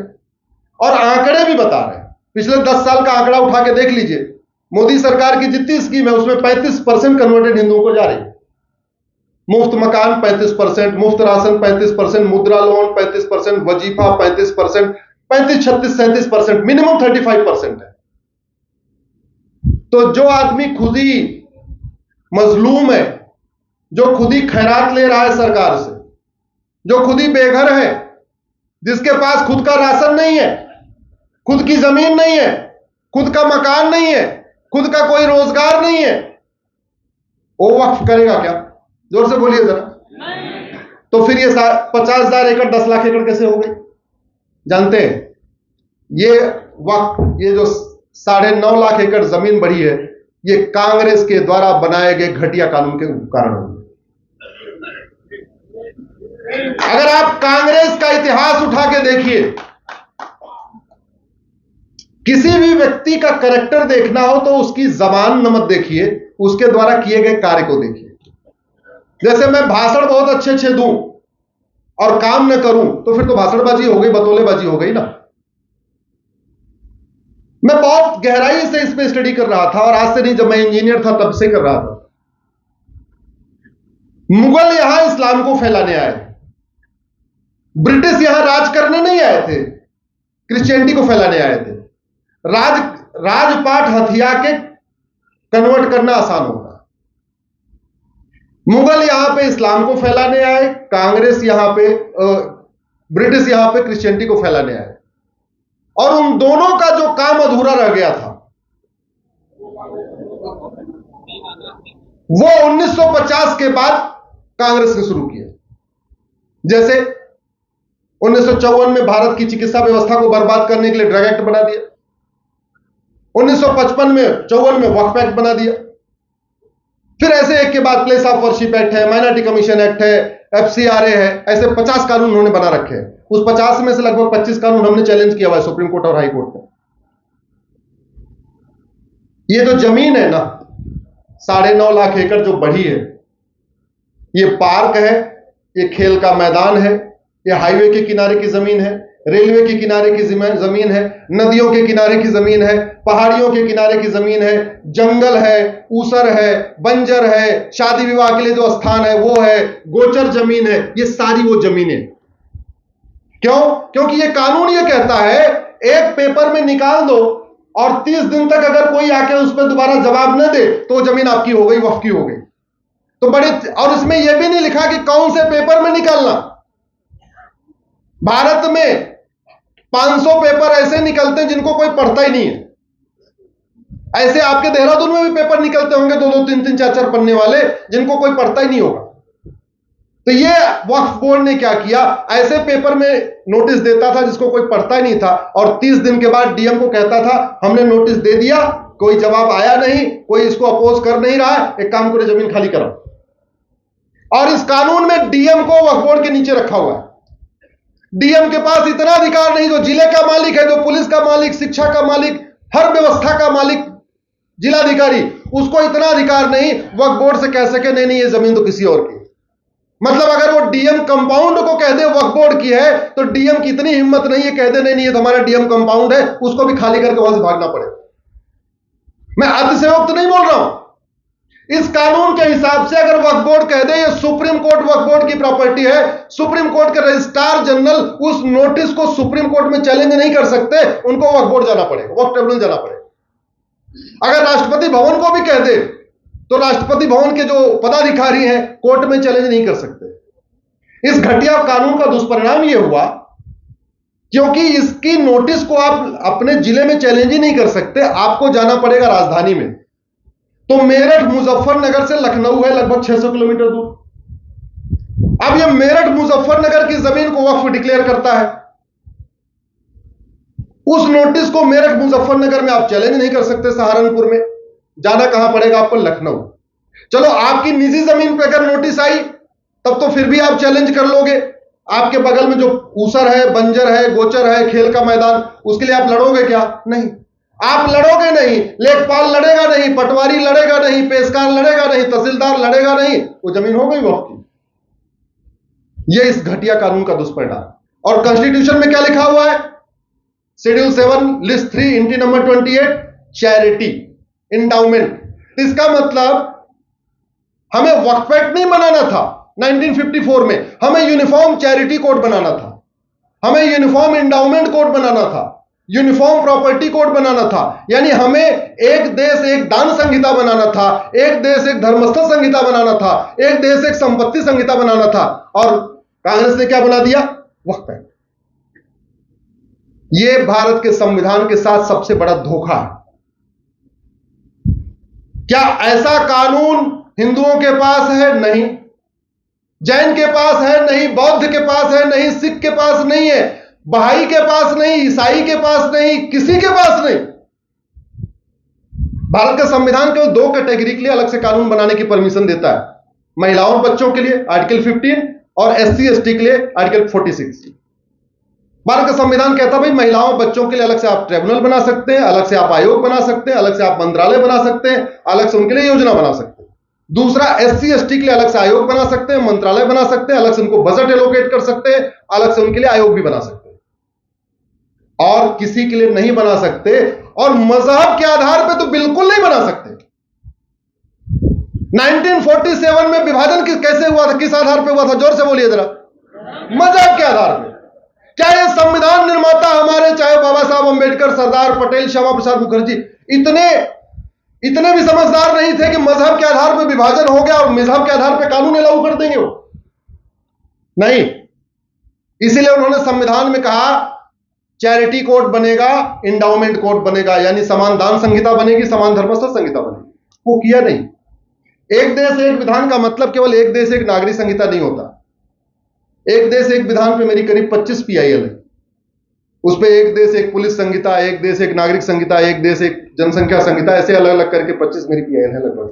और आंकड़े भी बता रहे हैं। पिछले 10 साल का आंकड़ा उठा के देख लीजिए, मोदी सरकार की जितनी स्कीम है उसमें 35% कन्वर्टेड हिंदुओं को जा रही है। मुफ्त मकान 35%, मुफ्त राशन 35%, मुद्रा लोन 35%, वजीफा 35%, 35, 36, 37%, मिनिमम 35% है। तो जो आदमी खुद ही मजलूम है, जो खुद ही खैरात ले रहा है सरकार से, जो खुद ही बेघर है, जिसके पास खुद का राशन नहीं है, खुद की जमीन नहीं है, खुद का मकान नहीं है, खुद का कोई रोजगार नहीं है, वो वक्फ करेगा क्या? जोर से बोलिए जरा। तो फिर ये 50,000 एकड़ 10 लाख एकड़ कैसे हो गई? जानते हैं, ये वक्फ, ये जो 9.5 लाख एकड़ जमीन बढ़ी है, ये कांग्रेस के द्वारा बनाए गए घटिया कानून के कारण हुई। अगर आप कांग्रेस का इतिहास उठा के देखिए, किसी भी व्यक्ति का कैरेक्टर देखना हो तो उसकी जबान न मत देखिए, उसके द्वारा किए गए कार्य को देखिए। जैसे मैं भाषण बहुत अच्छे अच्छे दूं और काम न करूं, तो फिर तो भाषणबाजी हो गई, बतौलेबाजी हो गई ना। मैं बहुत गहराई से इस पे स्टडी कर रहा था, और आज से नहीं, जब मैं इंजीनियर था तब से कर रहा था। मुगल यहां इस्लाम को फैलाने आए, ब्रिटिश यहां राज करने नहीं आए थे, क्रिश्चियनिटी को फैलाने आए थे। राजपाट हथिया के कन्वर्ट करना आसान होगा। मुगल यहां पे इस्लाम को फैलाने आए, कांग्रेस यहां पे, ब्रिटिश यहां पे क्रिश्चियनिटी को फैलाने आए, और उन दोनों का जो काम अधूरा रह गया था वो 1950 के बाद कांग्रेस ने शुरू किया। जैसे 1954 में भारत की चिकित्सा व्यवस्था को बर्बाद करने के लिए ड्रग एक्ट बना दिया, 1955 में 54 में वक्फ एक्ट बना दिया, फिर ऐसे एक के बाद प्लेस ऑफ वर्शिप एक्ट है, माइनॉरिटी कमीशन एक्ट है, FCRA है, ऐसे 50 कानून उन्होंने बना रखे हैं। उस 50 में से लगभग 25 कानून हमने चैलेंज किया हुआ है सुप्रीम कोर्ट और हाई कोर्ट में। ये जो जमीन है ना, 9.5 लाख एकड़ जो बढ़ी है, ये पार्क है, ये खेल का मैदान है, ये हाईवे के किनारे की जमीन है, रेलवे के किनारे की जमीन है, नदियों के किनारे की जमीन है, पहाड़ियों के किनारे की जमीन है, जंगल है, ऊसर है, बंजर है, शादी विवाह के लिए जो स्थान है वो है, गोचर जमीन है, ये सारी वो जमीनें। क्यों? क्योंकि ये कानून ये कहता है, एक पेपर में निकाल दो और 30 दिन तक अगर कोई आके उस पर दोबारा जवाब न दे तो जमीन आपकी हो गई, वक्फ की हो गई। तो बड़े, और इसमें यह भी नहीं लिखा कि कौन से पेपर में निकालना। भारत में 500 पेपर ऐसे निकलते हैं जिनको कोई पढ़ता ही नहीं है। ऐसे आपके देहरादून में भी पेपर निकलते होंगे 2-2, 3-3, 4-4 पन्ने वाले, जिनको कोई पढ़ता ही नहीं होगा। तो ये वक्फ बोर्ड ने क्या किया, ऐसे पेपर में नोटिस देता था जिसको कोई पढ़ता ही नहीं था, और 30 दिन के बाद डीएम को कहता था हमने नोटिस दे दिया, कोई जवाब आया नहीं, कोई इसको अपोज कर नहीं रहा है, एक काम करो जमीन खाली कराओ। और इस कानून में डीएम को वक्फ बोर्ड के नीचे रखा हुआ है। डीएम के पास इतना अधिकार नहीं, जो जिले का मालिक है, जो पुलिस का मालिक, शिक्षा का मालिक, हर व्यवस्था का मालिक जिलाधिकारी, उसको इतना अधिकार नहीं वक्फ बोर्ड से कह सके नहीं नहीं ये जमीन तो किसी और की। मतलब अगर वो डीएम कंपाउंड को कह दे वक्फ बोर्ड की है, तो डीएम की इतनी हिम्मत नहीं है कह दे नहीं नहीं ये तो हमारा डीएम कंपाउंड है, उसको भी खाली करके वहां से भागना पड़े। मैं अतिशयोक्त नहीं बोल रहा हूं। इस कानून के हिसाब से अगर वक्फ बोर्ड कह दे ये सुप्रीम कोर्ट वक्फ बोर्ड की प्रॉपर्टी है, सुप्रीम कोर्ट के रजिस्ट्रार जनरल उस नोटिस को सुप्रीम कोर्ट में चैलेंज नहीं कर सकते, उनको वक्फ बोर्ड जाना पड़ेगा, वक्फ ट्रिब्यूनल जाना पड़ेगा। अगर राष्ट्रपति भवन को भी कह दे तो राष्ट्रपति भवन के जो पदाधिकारी हैं कोर्ट में चैलेंज नहीं कर सकते। इस घटिया कानून का दुष्परिणाम यह हुआ क्योंकि इसकी नोटिस को आप अपने जिले में चैलेंज ही नहीं कर सकते, आपको जाना पड़ेगा राजधानी में। तो मेरठ मुजफ्फरनगर से लखनऊ है लगभग 600 किलोमीटर दूर। अब यह मेरठ मुजफ्फरनगर की जमीन को वक्फ डिक्लेयर करता है, उस नोटिस को मेरठ मुजफ्फरनगर में आप चैलेंज नहीं कर सकते। सहारनपुर में जाना कहां पड़ेगा आपको? लखनऊ। चलो आपकी निजी जमीन पर अगर नोटिस आई तब तो फिर भी आप चैलेंज कर लोगे। आपके बगल में जो ऊसर है, बंजर है, गोचर है, खेल का मैदान, उसके लिए आप लड़ोगे क्या? नहीं, आप लड़ोगे नहीं। लेखपाल लड़ेगा नहीं, पटवारी लड़ेगा नहीं, पेशकार लड़ेगा नहीं, तहसीलदार लड़ेगा नहीं, वो जमीन हो गई वक्फ की। ये इस घटिया कानून का दुष्परिणाम। और कॉन्स्टिट्यूशन में क्या लिखा हुआ है? Schedule 7 list 3 entry number 28, charity endowment. इसका मतलब हमें वक्फ एक्ट नहीं बनाना था 1954 में, हमें यूनिफॉर्म चैरिटी कोड बनाना था, हमें यूनिफॉर्म इंडाउमेंट कोड बनाना था, यूनिफॉर्म प्रॉपर्टी कोड बनाना था। यानी हमें एक देश एक दान संहिता बनाना था, एक देश एक धर्मस्थल संहिता बनाना था, एक देश एक संपत्ति संहिता बनाना था। और कांग्रेस ने क्या बना दिया? वक्फ एक्ट। यह भारत के संविधान के साथ सबसे बड़ा धोखा है। क्या ऐसा कानून हिंदुओं के पास है? नहीं। जैन के पास है? नहीं। बौद्ध के पास है? नहीं। सिख के पास नहीं है, बहाई के पास नहीं, ईसाई के पास नहीं, किसी के पास नहीं। भारत का संविधान केवल 2 कैटेगरी के लिए अलग से कानून बनाने की परमिशन देता है, महिलाओं और बच्चों के लिए आर्टिकल 15 और SC ST के लिए आर्टिकल 46। भारत का संविधान कहता है भाई महिलाओं और बच्चों के लिए अलग से आप ट्रिब्यूनल बना सकते हैं, अलग से आप आयोग बना सकते हैं, अलग से आप मंत्रालय बना सकते हैं, अलग से उनके लिए योजना बना सकते हैं। दूसरा, SC ST के लिए अलग से आयोग बना सकते हैं, मंत्रालय बना सकते हैं, अलग से उनको बजट एलोकेट कर सकते हैं, अलग से उनके लिए आयोग भी बना सकते हैं। और किसी के लिए नहीं बना सकते, और मजहब के आधार पर तो बिल्कुल नहीं बना सकते। 1947 में विभाजन कैसे हुआ था? किस आधार पर हुआ था? जोर से बोलिए जरा। मजहब के आधार पर। क्या ये संविधान निर्माता हमारे, चाहे बाबा साहब अंबेडकर, सरदार पटेल, श्यामा प्रसाद मुखर्जी, इतने भी समझदार नहीं थे कि मजहब के आधार पर विभाजन हो गया और मजहब के आधार पर कानून लागू कर देंगे? वो नहीं। इसीलिए उन्होंने संविधान में कहा चैरिटी कोड बनेगा, इंडाउमेंट कोड बनेगा, यानी समान दान संहिता बनेगी, समान धर्मस्थल संहिता बनेगी। वो किया नहीं। एक देश एक विधान का मतलब केवल एक देश एक नागरिक संहिता नहीं होता। एक देश एक विधान पे मेरी करीब 25 PIL है। उस पे एक देश एक पुलिस संहिता, एक देश एक नागरिक संहिता, एक देश एक जनसंख्या संहिता, ऐसे अलग अलग करके 25 मेरी PIL है लगभग।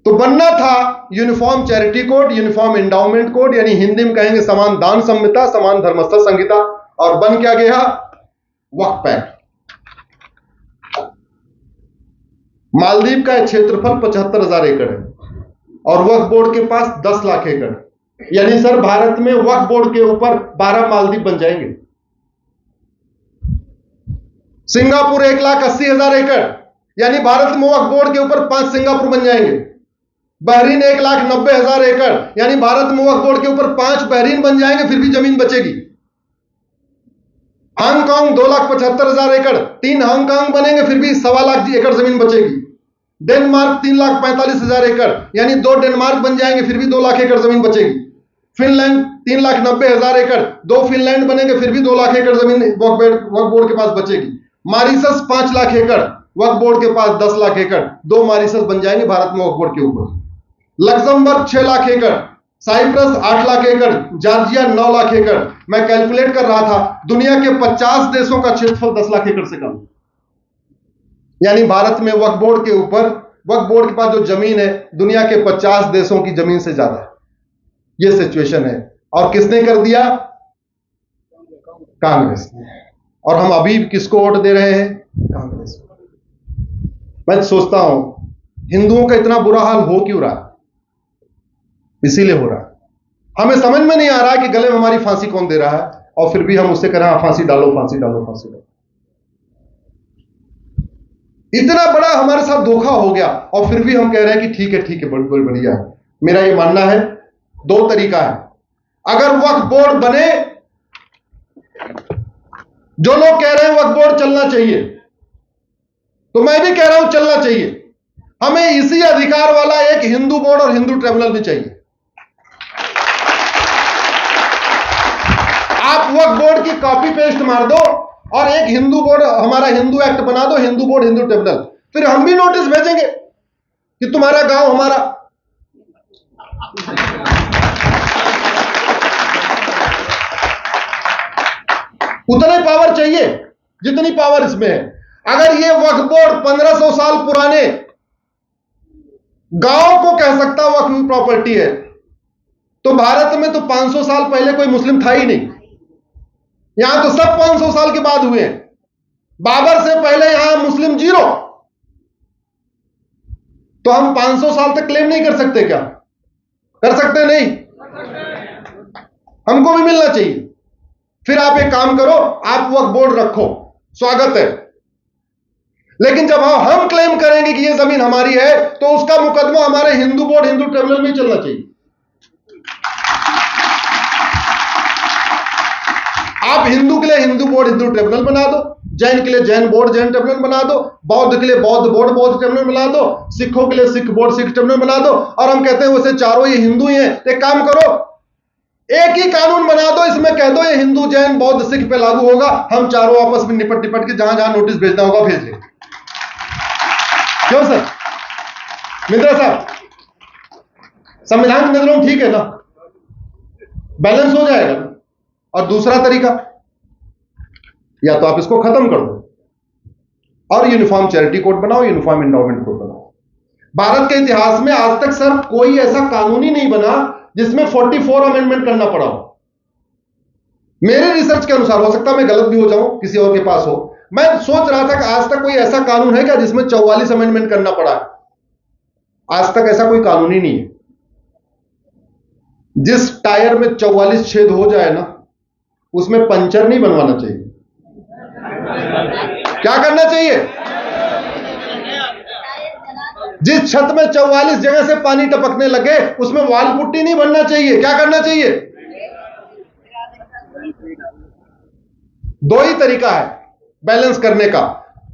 तो बनना था uniform charity code, uniform endowment code, यानी हिंदी में कहेंगे समान दान संहिता, समान धर्मस्थल संहिता। और बन क्या गया? वक्फ एक्ट। मालदीव का क्षेत्रफल 75,000 एकड़ है और वक्फ बोर्ड के पास 10 लाख एकड़। यानी सर भारत में वक्फ बोर्ड के ऊपर 12 मालदीव बन जाएंगे। सिंगापुर 1,80,000 एकड़, यानी भारत में वक्फ बोर्ड के ऊपर 5 सिंगापुर बन जाएंगे। बहरीन 1,90,000 एकड़, यानी भारत में वक्फ बोर्ड के ऊपर 5 बहरीन बन जाएंगे, फिर भी जमीन बचेगी। हांगकांग 2,75,000 एकड़, 3 हांगकांग बनेंगे, फिर भी 1.25 लाख एकड़ जमीन बचेगी। डेनमार्क 3,45,000 एकड़, यानी 2 डेनमार्क बन जाएंगे, फिर भी 2 लाख एकड़ जमीन बचेगी। फिनलैंड 3,90,000 एकड़, 2 फिनलैंड बनेंगे, फिर भी 2 लाख एकड़ जमीन वक्फ बोर्ड के पास बचेगी। मॉरिशस 5 लाख एकड़, वक्फ बोर्ड के पास 10 लाख एकड़, 2 मॉरिशस बन जाएंगे भारत में वक्फ बोर्ड के ऊपर। लग्जमबर्ग 6 लाख एकड़, साइप्रस 8 लाख एकड़, जॉर्जिया 9 लाख एकड़। मैं कैलकुलेट कर रहा था, दुनिया के 50 देशों का क्षेत्रफल 10 लाख एकड़ से कम, यानी भारत में वक्फ बोर्ड के ऊपर, वक्फ बोर्ड के पास जो जमीन है दुनिया के 50 देशों की जमीन से ज्यादा है। यह सिचुएशन है। और किसने कर दिया? कांग्रेस ने। और हम अभी किसको वोट दे रहे हैं? कांग्रेस को। मैं सोचता हूं हिंदुओं का इतना बुरा हाल हो क्यों रहा? इसीलिए हो रहा है, हमें समझ में नहीं आ रहा कि गले में हमारी फांसी कौन दे रहा है, और फिर भी हम उससे कह रहे हैं फांसी डालो, फांसी डालो, फांसी डालो। इतना बड़ा हमारे साथ धोखा हो गया, और फिर भी हम कह रहे हैं कि ठीक है, ठीक है, बड़ी बढ़िया है। मेरा यह मानना है 2 तरीका है। अगर वक्फ बोर्ड बने, जो लोग कह रहे हैं वक्फ बोर्ड चलना चाहिए, तो मैं भी कह रहा हूं चलना चाहिए। हमें इसी अधिकार वाला एक हिंदू बोर्ड और हिंदू ट्रिब्यूनल भी चाहिए। आप आप वक्फ बोर्ड की कॉपी पेस्ट मार दो और एक हिंदू बोर्ड, हमारा हिंदू एक्ट बना दो, हिंदू बोर्ड हिंदू ट्रिब्यूनल, फिर हम भी नोटिस भेजेंगे कि तुम्हारा गांव हमारा। उतने पावर चाहिए जितनी पावर इसमें है। अगर ये वक्फ बोर्ड 1500 साल पुराने गांव को कह सकता वक्फ प्रॉपर्टी है, तो भारत में तो 500 साल पहले कोई मुस्लिम था ही नहीं। यहां तो सब 500 साल के बाद हुए हैं। बाबर से पहले यहां मुस्लिम जीरो। तो हम 500 साल तक क्लेम नहीं कर सकते क्या? कर सकते नहीं? हमको भी मिलना चाहिए। फिर आप एक काम करो, आप वक्फ बोर्ड रखो, स्वागत है। लेकिन जब हम क्लेम करेंगे कि यह जमीन हमारी है, तो उसका मुकदमा हमारे हिंदू बोर्ड हिंदू ट्रिब्यूनल में चलना चाहिए। आप हिंदू के लिए हिंदू बोर्ड हिंदू ट्रिब्यूनल बना दो, जैन के लिए जैन बोर्ड जैन ट्रिब्यूनल बना दो, बौद्ध के लिए बौद्ध बोर्ड बौद्ध ट्रिब्यूनल बना दो, सिखों के लिए सिख बोर्ड सिख ट्रिब्यूनल बना दो। और हम कहते हैं वैसे चारों ये हिंदू ही हैं, एक काम करो, एक ही कानून बना दो, इसमें कह दो ये हिंदू जैन बौद्ध सिख पे लागू होगा। हम चारों आपस में निपट निपट के जहां जहां नोटिस भेजना होगा भेज लेंगे। क्यों सर? मित्रा साहब, संविधान की नजरों में ठीक है ना? बैलेंस हो जाएगा ना? और दूसरा तरीका, या तो आप इसको खत्म कर दो और यूनिफॉर्म चैरिटी कोड बनाओ, यूनिफॉर्म एंडोमेंट कोड बनाओ। भारत के इतिहास में आज तक सर कोई ऐसा कानून ही नहीं बना जिसमें 44 अमेंडमेंट करना पड़ा हो। मेरे रिसर्च के अनुसार, हो सकता है मैं गलत भी हो जाऊं, किसी और के पास हो, मैं सोच रहा था कि आज तक कोई ऐसा कानून है क्या जिसमें 44 अमेंडमेंट करना पड़ा है? आज तक ऐसा कोई कानून ही नहीं है। जिस टायर में 44 छेद हो जाए ना, उसमें पंचर नहीं बनवाना चाहिए। क्या करना चाहिए? जिस छत में 44 जगह से पानी टपकने लगे, उसमें वाल पुट्टी नहीं बनना चाहिए। क्या करना चाहिए? दो ही तरीका है बैलेंस करने का,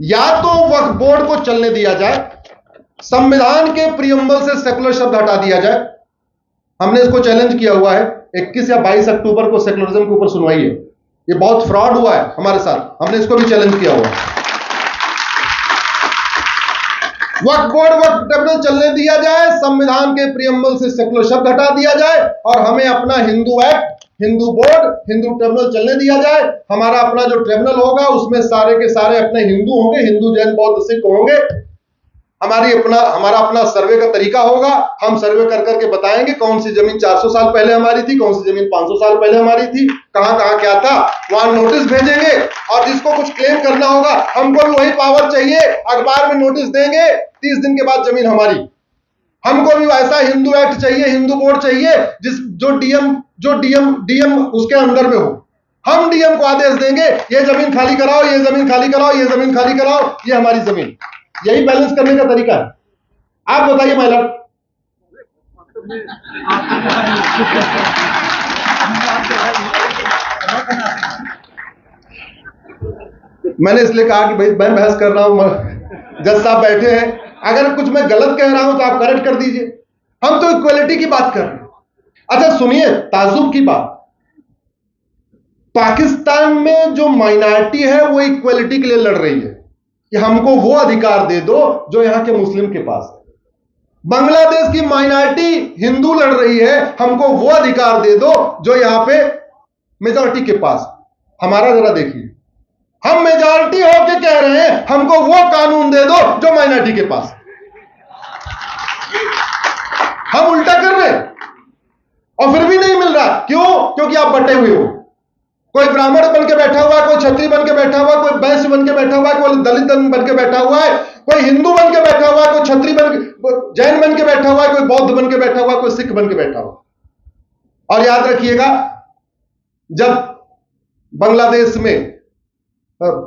या तो वक्फ बोर्ड को चलने दिया जाए, संविधान के प्रियम्बल से सेकुलर शब्द हटा दिया जाए। हमने इसको चैलेंज किया हुआ है, 21 या 22 अक्टूबर को सेकुलरिज्म के ऊपर सुनवाई है। ये बहुत फ्रॉड हुआ है हमारे साथ, हमने इसको भी चैलेंज किया हुआ है। वक्फ बोर्ड वक्फ ट्रिब्यूनल चलने दिया जाए, संविधान के प्रियम्बल से सेकुलर शब्द हटा दिया जाए, और हमें अपना Hindu act Hindu board Hindu tribunal चलने दिया जाए। हमारा अपना जो ट्रिब्यूनल होगा उसमें सारे के सारे अपने हिंदू होंगे, हिंदू जैन बौद्ध सिख होंगे। हमारा अपना सर्वे का तरीका होगा। हम सर्वे कर करके बताएंगे कौन सी जमीन 400 साल पहले हमारी थी, कौन सी जमीन 500 साल पहले हमारी थी, कहां कहां क्या था, वहां नोटिस भेजेंगे। और जिसको कुछ क्लेम करना होगा, हमको भी वही पावर चाहिए, अखबार में नोटिस देंगे, 30 दिन के बाद जमीन हमारी। हमको भी वैसा हिंदू एक्ट चाहिए, हिंदू बोर्ड चाहिए, जो डीएम उसके अंदर में हो। हम डीएम को आदेश देंगे, ये जमीन खाली कराओ, ये जमीन खाली कराओ, ये जमीन खाली कराओ, ये हमारी जमीन। यही बैलेंस करने का तरीका है। आप बताइए महिला। मैंने इसलिए कहा कि भाई मैं बहस कर रहा हूं, जज साहब बैठे हैं, अगर कुछ मैं गलत कह रहा हूं तो आप करेक्ट कर दीजिए। हम तो इक्वलिटी की बात कर रहे हैं। अच्छा सुनिए, ताजुब की बात, पाकिस्तान में जो माइनॉरिटी है वो इक्वलिटी के लिए लड़ रही है कि हमको वो अधिकार दे दो जो यहां के मुस्लिम के पास है। बांग्लादेश की माइनॉरिटी हिंदू लड़ रही है, हमको वो अधिकार दे दो जो यहां पे मेजॉरिटी के पास। हमारा जरा देखिए, हम मेजॉरिटी होके कह रहे हैं हमको वो कानून दे दो जो माइनॉरिटी के पास। हम उल्टा कर रहे हैं और फिर भी नहीं मिल रहा। क्यों? क्योंकि आप बटे हुए हो। कोई ब्राह्मण बन के बैठा हुआ है, कोई क्षत्रिय बन के बैठा हुआ है, कोई वैश्य बन के बैठा हुआ है, कोई दलित बन के बैठा हुआ है, कोई हिंदू बन के बैठा हुआ है, कोई क्षत्रिय जैन बन के बैठा हुआ है, कोई बौद्ध बन के बैठा हुआ है, कोई सिख बन के बैठा हुआ। और याद रखिएगा, जब बांग्लादेश में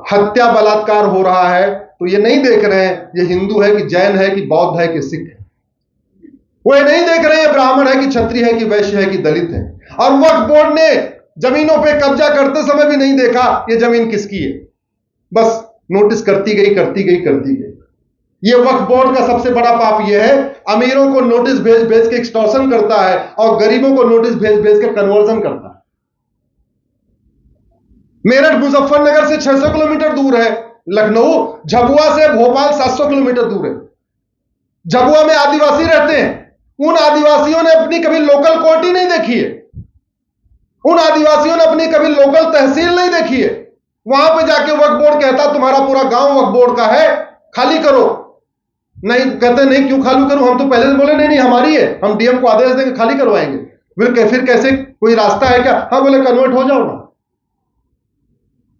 हत्या बलात्कार हो रहा है तो ये नहीं देख रहे हैं ये हिंदू है कि जैन है कि बौद्ध है कि सिख है। वो ये नहीं देख रहे हैं ब्राह्मण है कि क्षत्रिय है कि वैश्य है कि दलित है। और वक्फ बोर्ड ने जमीनों पे कब्जा करते समय भी नहीं देखा ये जमीन किसकी है, बस नोटिस करती गई करती गई करती गई। ये वक्फ बोर्ड का सबसे बड़ा पाप ये है, अमीरों को नोटिस भेज भेज के एक्सटॉर्शन करता है और गरीबों को नोटिस भेज भेज के कन्वर्जन करता है। मेरठ मुजफ्फरनगर से 600 किलोमीटर दूर है। लखनऊ झाबुआ से भोपाल 700 किलोमीटर दूर है। झाबुआ में आदिवासी रहते हैं। उन आदिवासियों ने अपनी कभी लोकल कोर्ट ही नहीं देखी है। उन आदिवासियों ने अपनी कभी लोकल तहसील नहीं देखी है। वहां पे जाके वक्फ बोर्ड कहता तुम्हारा पूरा गांव वक्फ बोर्ड का है, खाली करो। नहीं कहते, नहीं क्यों खाली करूं, हम तो पहले से बोले नहीं नहीं हमारी है, हम डीएम को आदेश देंगे खाली करवाएंगे। फिर कैसे कोई रास्ता है क्या? हाँ बोले कन्वर्ट हो जाओ ना।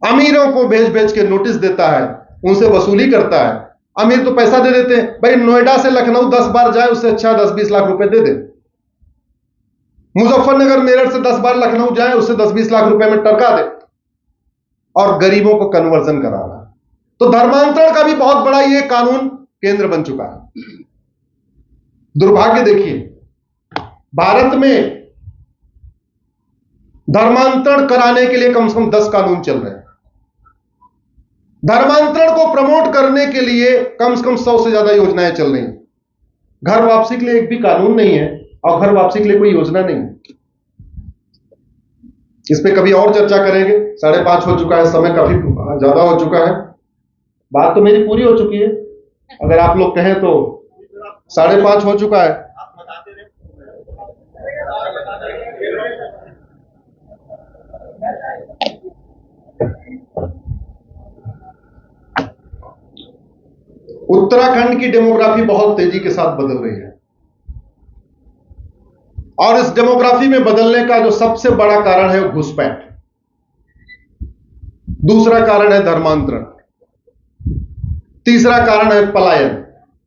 अमीरों को भेज भेज के नोटिस देता है, उनसे वसूली करता है। अमीर तो पैसा दे देते हैं, भाई नोएडा से लखनऊ 10 बार जाए उससे अच्छा 10-20 लाख रुपए दे दे। मुजफ्फरनगर मेरठ से 10 बार लखनऊ जाए उससे 10-20 लाख रुपए में टरका दे, और गरीबों को कन्वर्जन करा रहा है। तो धर्मांतरण का भी बहुत बड़ा ये कानून केंद्र बन चुका है। दुर्भाग्य देखिए, भारत में धर्मांतरण कराने के लिए कम से कम 10 कानून चल रहे हैं। धर्मांतरण को प्रमोट करने के लिए कम से कम 100 से ज्यादा योजनाएं चल रही हैं। घर वापसी के लिए एक भी कानून नहीं है, और घर वापसी के लिए कोई योजना नहीं है। इस पे कभी और चर्चा करेंगे। 5:30 हो चुका है, समय काफी ज्यादा हो चुका है। बात तो मेरी पूरी हो चुकी है, अगर आप लोग कहें तो 5:30 हो चुका है। उत्तराखंड की डेमोग्राफी बहुत तेजी के साथ बदल रही है, और इस डेमोग्राफी में बदलने का जो सबसे बड़ा कारण है वो घुसपैठ। दूसरा कारण है धर्मांतरण। तीसरा कारण है पलायन,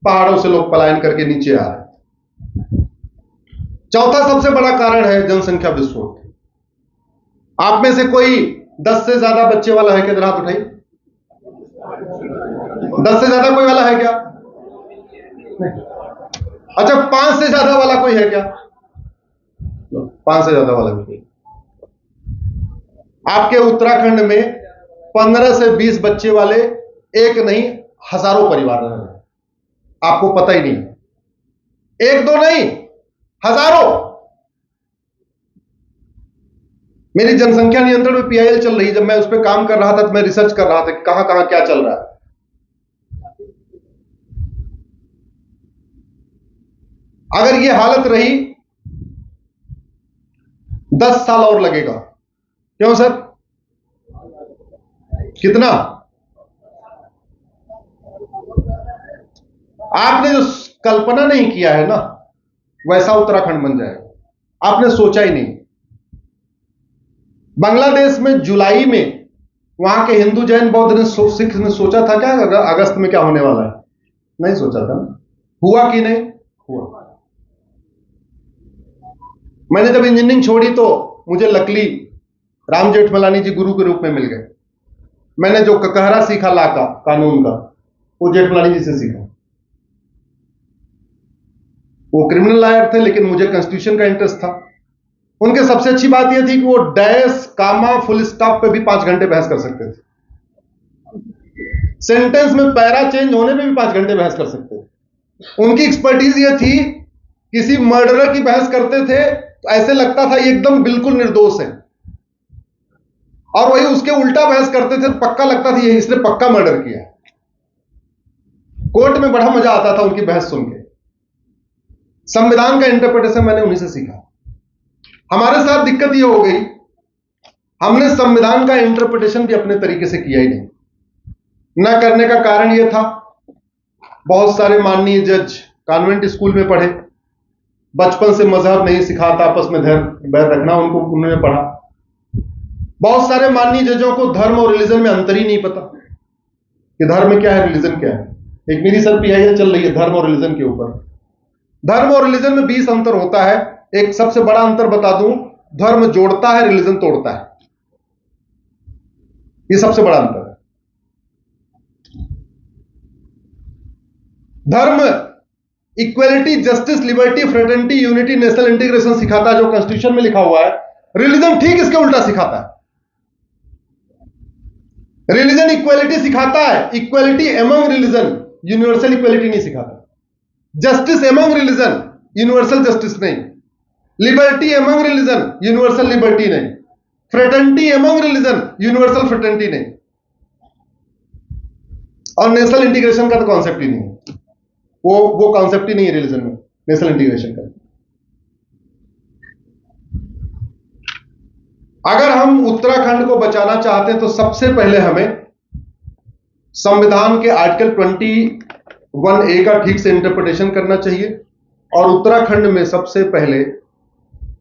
पहाड़ों से लोग पलायन करके नीचे आ रहे हैं। चौथा सबसे बड़ा कारण है जनसंख्या विस्फोट। आप में से कोई 10 से ज्यादा बच्चे वाला है क्या? हाथ उठाइए। 10 से ज्यादा कोई वाला है क्या? नहीं। अच्छा, 5 से ज्यादा वाला कोई है क्या? 5 से ज्यादा वाला भी। आपके उत्तराखंड में 15 से 20 बच्चे वाले एक नहीं हजारों परिवार रह रहे हैं, आपको पता ही नहीं। एक दो नहीं, हजारों। मेरी जनसंख्या नियंत्रण में पीआईएल चल रही है। जब मैं उस पर काम कर रहा था तो मैं रिसर्च कर रहा था कि कहां कहां क्या चल रहा है। अगर ये हालत रही 10 साल और लगेगा। क्यों सर? कितना? आपने जो कल्पना नहीं किया है ना, वैसा उत्तराखंड बन जाएगा। आपने सोचा ही नहीं। बांग्लादेश में जुलाई में वहां के हिंदू जैन बौद्ध ने सिख ने सोचा था क्या अगस्त में क्या होने वाला है? नहीं सोचा था ना। हुआ कि नहीं हुआ? मैंने जब इंजीनियरिंग छोड़ी तो मुझे लकली राम जेठमलानी जी गुरु के रूप में मिल गए। मैंने जो ककहरा सीखा ला का कानून का, वो जेठमलानी जी से सीखा। वो क्रिमिनल लॉयर थे, लेकिन मुझे कॉन्स्टिट्यूशन का इंटरेस्ट था। उनके सबसे अच्छी बात यह थी कि वो डैश कामा फुल स्टॉप पे भी 5 घंटे बहस कर सकते थे। सेंटेंस में पैरा चेंज होने पे भी 5 घंटे बहस कर सकते थे। उनकी एक्सपर्टीज यह थी, किसी मर्डरर की बहस करते थे तो ऐसे लगता था ये एकदम बिल्कुल निर्दोष है, और वही उसके उल्टा बहस करते थे तो पक्का लगता था ये इसने पक्का मर्डर किया। कोर्ट में बड़ा मजा आता था उनकी बहस सुन के। संविधान का इंटरप्रिटेशन मैंने उन्हीं से सीखा। हमारे साथ दिक्कत ये हो गई, हमने संविधान का इंटरप्रिटेशन भी अपने तरीके से किया ही नहीं। ना करने का कारण यह था, बहुत सारे माननीय जज कॉन्वेंट स्कूल में पढ़े, बचपन से मजहब नहीं सिखाता, आपस में धर्म बैर रखना उनको उन्होंने पढ़ा। बहुत सारे माननीय जजों को धर्म और रिलीजन में अंतर ही नहीं पता कि धर्म क्या है, रिलीजन क्या है। एक मेरी सर पीआईएल चल रही है धर्म और रिलीजन के ऊपर। धर्म और रिलीजन में 20 अंतर होता है। एक सबसे बड़ा अंतर बता दूं, धर्म जोड़ता है, रिलीजन तोड़ता है। ये सबसे बड़ा अंतर है। धर्म equality, justice, liberty, fraternity, unity, national integration सिखाता है, जो कॉन्स्टिट्यूशन में लिखा हुआ है। रिलीजन ठीक इसके उल्टा सिखाता है। रिलीजन इक्वलिटी सिखाता है, equality among religion, universal equality नहीं सिखाता। Justice among religion, universal justice नहीं। Liberty among religion, universal liberty नहीं। Fraternity among religion, universal fraternity नहीं। और नेशनल इंटीग्रेशन का तो कॉन्सेप्ट ही नहीं है, वो कॉन्सेप्ट ही नहीं है रिलीजन में, नेशनल इंटीग्रेशन का। अगर हम उत्तराखंड को बचाना चाहते हैं तो सबसे पहले हमें संविधान के आर्टिकल 21A का ठीक से इंटरप्रिटेशन करना चाहिए और उत्तराखंड में सबसे पहले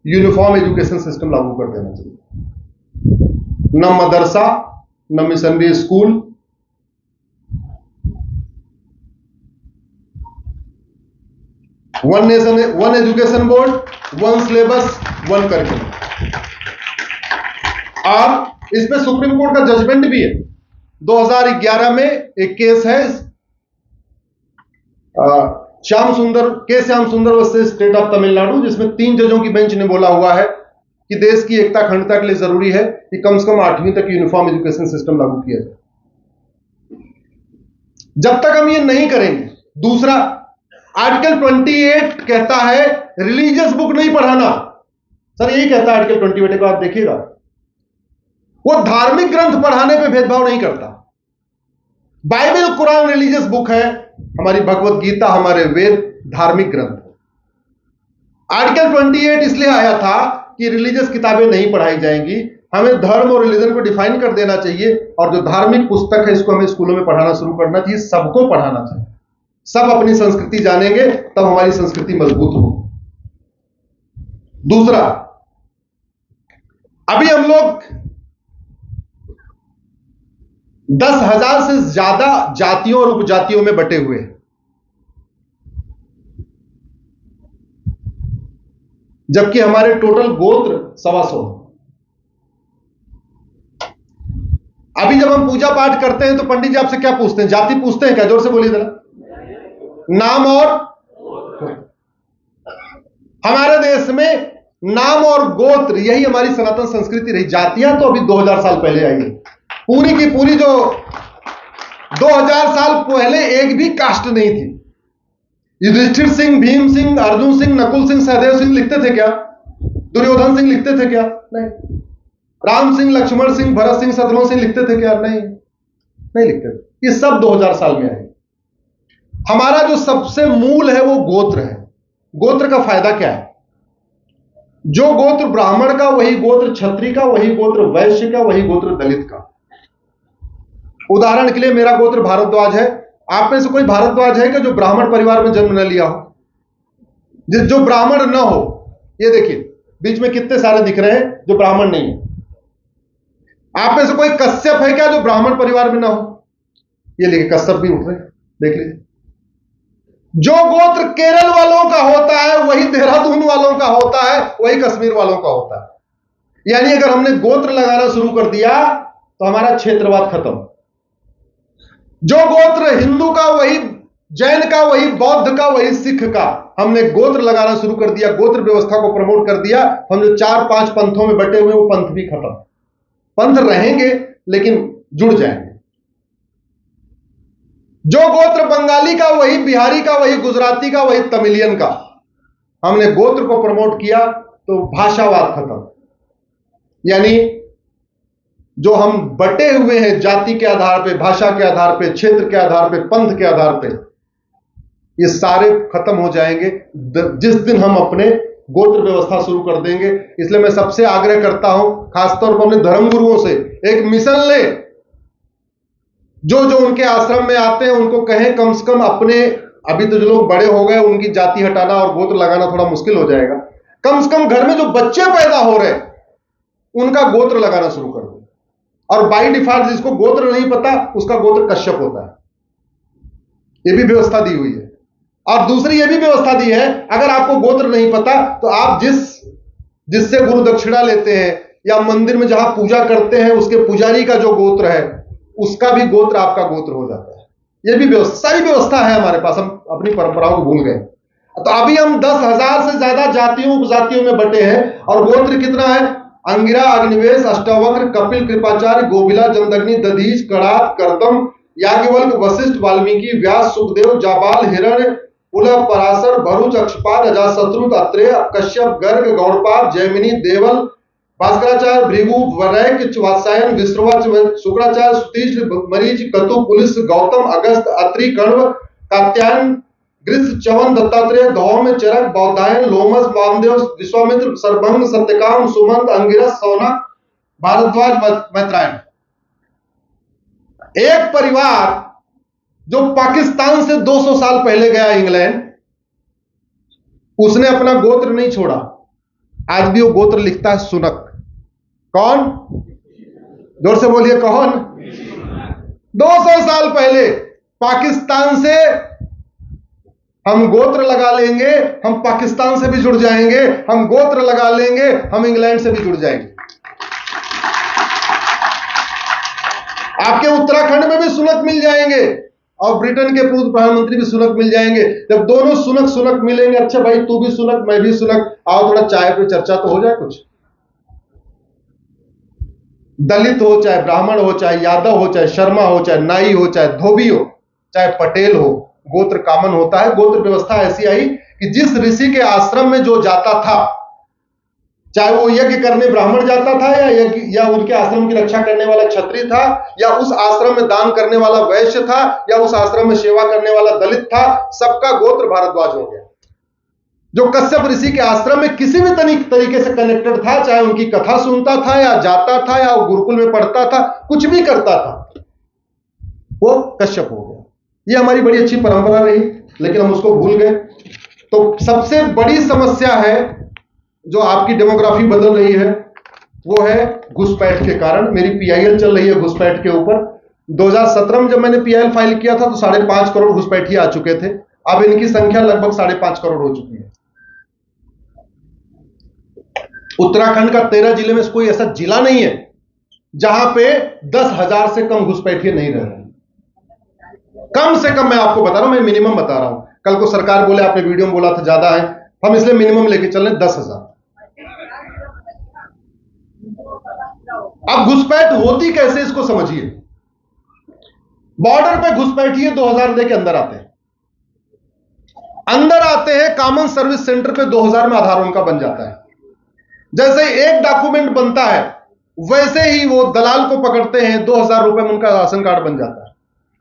यूनिफॉर्म एजुकेशन सिस्टम लागू कर देना चाहिए। न मदरसा, न missionary school, one nation, one education board, one syllabus, one curriculum. और इस पे सुप्रीम कोर्ट का जजमेंट भी है। 2011 में एक केस है श्याम सुंदर वर्सेस स्टेट ऑफ तमिलनाडु, जिसमें 3 जजों की बेंच ने बोला हुआ है कि देश की एकता अखंडता के लिए जरूरी है कि कम से कम 8वीं तक यूनिफॉर्म एजुकेशन सिस्टम लागू किया जाए। जब तक हम ये नहीं करेंगे, दूसरा आर्टिकल 28 कहता है रिलीजियस बुक नहीं पढ़ाना। सर यही कहता है आर्टिकल 28 को, आप देखिएगा, वो धार्मिक ग्रंथ पढ़ाने पे भेदभाव नहीं करता। बाइबल, कुरान रिलीजियस बुक है, हमारी भगवत गीता, हमारे वेद धार्मिक ग्रंथ। आर्टिकल 28 इसलिए आया था कि रिलीजियस किताबें नहीं पढ़ाई जाएंगी, हमें धर्म और रिलीजन को डिफाइन कर देना चाहिए, और जो धार्मिक पुस्तक है इसको हमें स्कूलों में पढ़ाना शुरू करना चाहिए, सबको पढ़ाना चाहिए। सब अपनी संस्कृति जानेंगे तब हमारी संस्कृति मजबूत होगी। दूसरा, अभी हम लोग 10,000 से ज्यादा जातियों और उपजातियों में बटे हुए हैं, जबकि हमारे टोटल गोत्र 125। अभी जब हम पूजा पाठ करते हैं तो पंडित जी आपसे क्या पूछते हैं? जाति पूछते हैं क्या? जोर से बोलिए जरा। नाम और हमारे देश में नाम और गोत्र, यही हमारी सनातन संस्कृति रही। जातियां तो अभी 2000 साल पहले आई है। पूरी की पूरी जो 2000 साल पहले एक भी कास्ट नहीं थी। युधिष्ठिर सिंह, भीम सिंह, अर्जुन सिंह, नकुल सिंह, सहदेव सिंह लिखते थे क्या? दुर्योधन सिंह लिखते थे क्या? नहीं। राम सिंह, लक्ष्मण सिंह, भरत सिंह, शत्रुघ्न सिंह लिखते थे क्या? नहीं, नहीं लिखते थे। ये सब 2000 साल में आए। हमारा जो सबसे मूल है वो गोत्र है। गोत्र का फायदा क्या है? जो गोत्र ब्राह्मण का, वही गोत्र क्षत्रिय का, वही गोत्र वैश्य का, वही गोत्र दलित का। उदाहरण के लिए मेरा गोत्र भारद्वाज है। आप में से कोई भारद्वाज है कि जो ब्राह्मण परिवार में जन्म न लिया हो? जो ब्राह्मण न हो, ये देखिए बीच में कितने सारे दिख रहे हैं जो ब्राह्मण नहीं है। आप में से कोई कश्यप है क्या जो ब्राह्मण परिवार में ना हो? ये लिखे कश्यप भी उठ रहे हैं, देख लीजिए। जो गोत्र केरल वालों का होता है वही देहरादून वालों का होता है, वही कश्मीर वालों का होता है। यानी अगर हमने गोत्र लगाना शुरू कर दिया तो हमारा क्षेत्रवाद खत्म। जो गोत्र हिंदू का वही जैन का, वही बौद्ध का, वही सिख का। हमने गोत्र लगाना शुरू कर दिया, गोत्र व्यवस्था को प्रमोट कर दिया। हम जो 4-5 पंथों में बटे हुए वो पंथ भी खत्म। पंथ रहेंगे लेकिन जुड़ जाएंगे। जो गोत्र बंगाली का वही बिहारी का, वही गुजराती का, वही तमिलियन का। हमने गोत्र को प्रमोट किया तो भाषावाद खत्म। यानी जो हम बटे हुए हैं जाति के आधार पे, भाषा के आधार पे, क्षेत्र के आधार पे, पंथ के आधार पे, ये सारे खत्म हो जाएंगे जिस दिन हम अपने गोत्र व्यवस्था शुरू कर देंगे। इसलिए मैं सबसे आग्रह करता हूं, खासतौर पर अपने धर्म गुरुओं से, एक मिशन ले। जो उनके आश्रम में आते हैं उनको कहें कम से कम अपने, अभी तो जो लोग बड़े हो गए उनकी जाति हटाना और गोत्र लगाना थोड़ा मुश्किल हो जाएगा, कम से कम घर में जो बच्चे पैदा हो रहे उनका गोत्र लगाना शुरू कर दो। और बाई डिफॉल्ट जिसको गोत्र नहीं पता उसका गोत्र कश्यप होता है। यह भी व्यवस्था दी हुई है। और दूसरी यह भी व्यवस्था दी है, अगर आपको गोत्र नहीं पता तो आप जिससे गुरु दक्षिणा लेते हैं या मंदिर में जहां पूजा करते हैं उसके पुजारी का जो गोत्र है उसका भी गोत्र आपका गोत्र हो जाता है। यह भी व्यवस्था, सारी व्यवस्था है हमारे पास। हम अपनी परंपराओं को भूल गए। तो अभी हम 10,000 से ज्यादा जातियों उपजातियों में बटे हैं और गोत्र कितना है? अंगिरा, अग्निवेश, अष्टावक्र, कपिल, कृपाचार्य, गोभिला, जमदग्नि, दधीच, कणाद, कर्दम, याज्ञवल्क्य, वशिष्ठ, वाल्मीकि, व्यास, सुखदेव, जाबाल, हिरण्य, पुलह, पराशर, भरूच, अक्षपाद, अजातशत्रु, अत्रेय, कश्यप, गर्ग, गौड़पाद, जैमिनी, देवल, भास्कराचार्य, भृगु, वरैक, वात्सायन, विश्रवा, शुक्राचार्य, सुतीश, मरीच, कतु, पुलिस, गौतम, अगस्त, अत्रि, कण्व, कात्यायन, गृध्र, च्यवन, दत्तात्रेय, धौम्य, चरक, बौधायन, लोमस, वामदेव, विश्वामित्र, सर्वभंग, सत्यकाम, सुमंत, अंगिरस, सौनक, भारद्वाज, मैत्रायण। एक परिवार जो पाकिस्तान से 200 साल पहले गया इंग्लैंड, उसने अपना गोत्र नहीं छोड़ा। आज भी वो गोत्र लिखता है सुनक। कौन? जोर से बोलिए, कौन? 200 साल पहले पाकिस्तान से हम गोत्र लगा लेंगे, हम पाकिस्तान से भी जुड़ जाएंगे, हम गोत्र लगा लेंगे, हम इंग्लैंड से भी जुड़ जाएंगे। आपके उत्तराखंड में भी सुनक मिल जाएंगे और ब्रिटेन के पूर्व प्रधानमंत्री भी सुनक मिल जाएंगे। जब दोनों सुनक सुनक मिलेंगे, अच्छा भाई तू भी सुनक मैं भी सुनक, आओ थोड़ा चाय पे चर्चा तो हो जाए कुछ। दलित हो चाहे ब्राह्मण हो, चाहे यादव हो, चाहे शर्मा हो, चाहे नाई हो, चाहे धोबी हो, चाहे पटेल हो, गोत्र कॉमन होता है। गोत्र व्यवस्था ऐसी आई कि जिस ऋषि के आश्रम में जो जाता था, चाहे वो यज्ञ करने ब्राह्मण जाता था या उनके आश्रम की रक्षा करने वाला क्षत्रिय था, या उस आश्रम में दान करने वाला वैश्य था, या उस आश्रम में सेवा करने वाला दलित था, सबका गोत्र भारद्वाज हो गया। जो कश्यप ऋषि के आश्रम में किसी भी तरीके से कनेक्टेड था, चाहे उनकी कथा सुनता था या जाता था या गुरुकुल में पढ़ता था, कुछ भी करता था, वो कश्यप हो गया। ये हमारी बड़ी अच्छी परंपरा रही, लेकिन हम उसको भूल गए। तो सबसे बड़ी समस्या है जो आपकी डेमोग्राफी बदल रही है, वो है घुसपैठ के कारण। मेरी पीआईएल चल रही है घुसपैठ के ऊपर। 2017 में जब मैंने पीआईएल फाइल किया था तो 5.5 करोड़ घुसपैठी आ चुके थे। अब इनकी संख्या लगभग 5.5 करोड़ हो चुकी है। उत्तराखंड का 13 जिले में कोई ऐसा जिला नहीं है जहां पे 10,000 से कम घुसपैठिए नहीं रह रहे। कम से कम मैं आपको बता रहा हूं, मैं मिनिमम बता रहा हूं। कल को सरकार बोले आपने वीडियो में बोला था ज्यादा है, हम इसलिए मिनिमम लेके चल रहे 10,000। अब घुसपैठ होती कैसे इसको समझिए। बॉर्डर पे घुसपैठिए 2000 दे के अंदर आते हैं, कॉमन सर्विस सेंटर पे 2000 में आधार उनका बन जाता है। जैसे एक डॉक्यूमेंट बनता है वैसे ही वो दलाल को पकड़ते हैं, 2000 रुपए में उनका राशन कार्ड बन जाता है।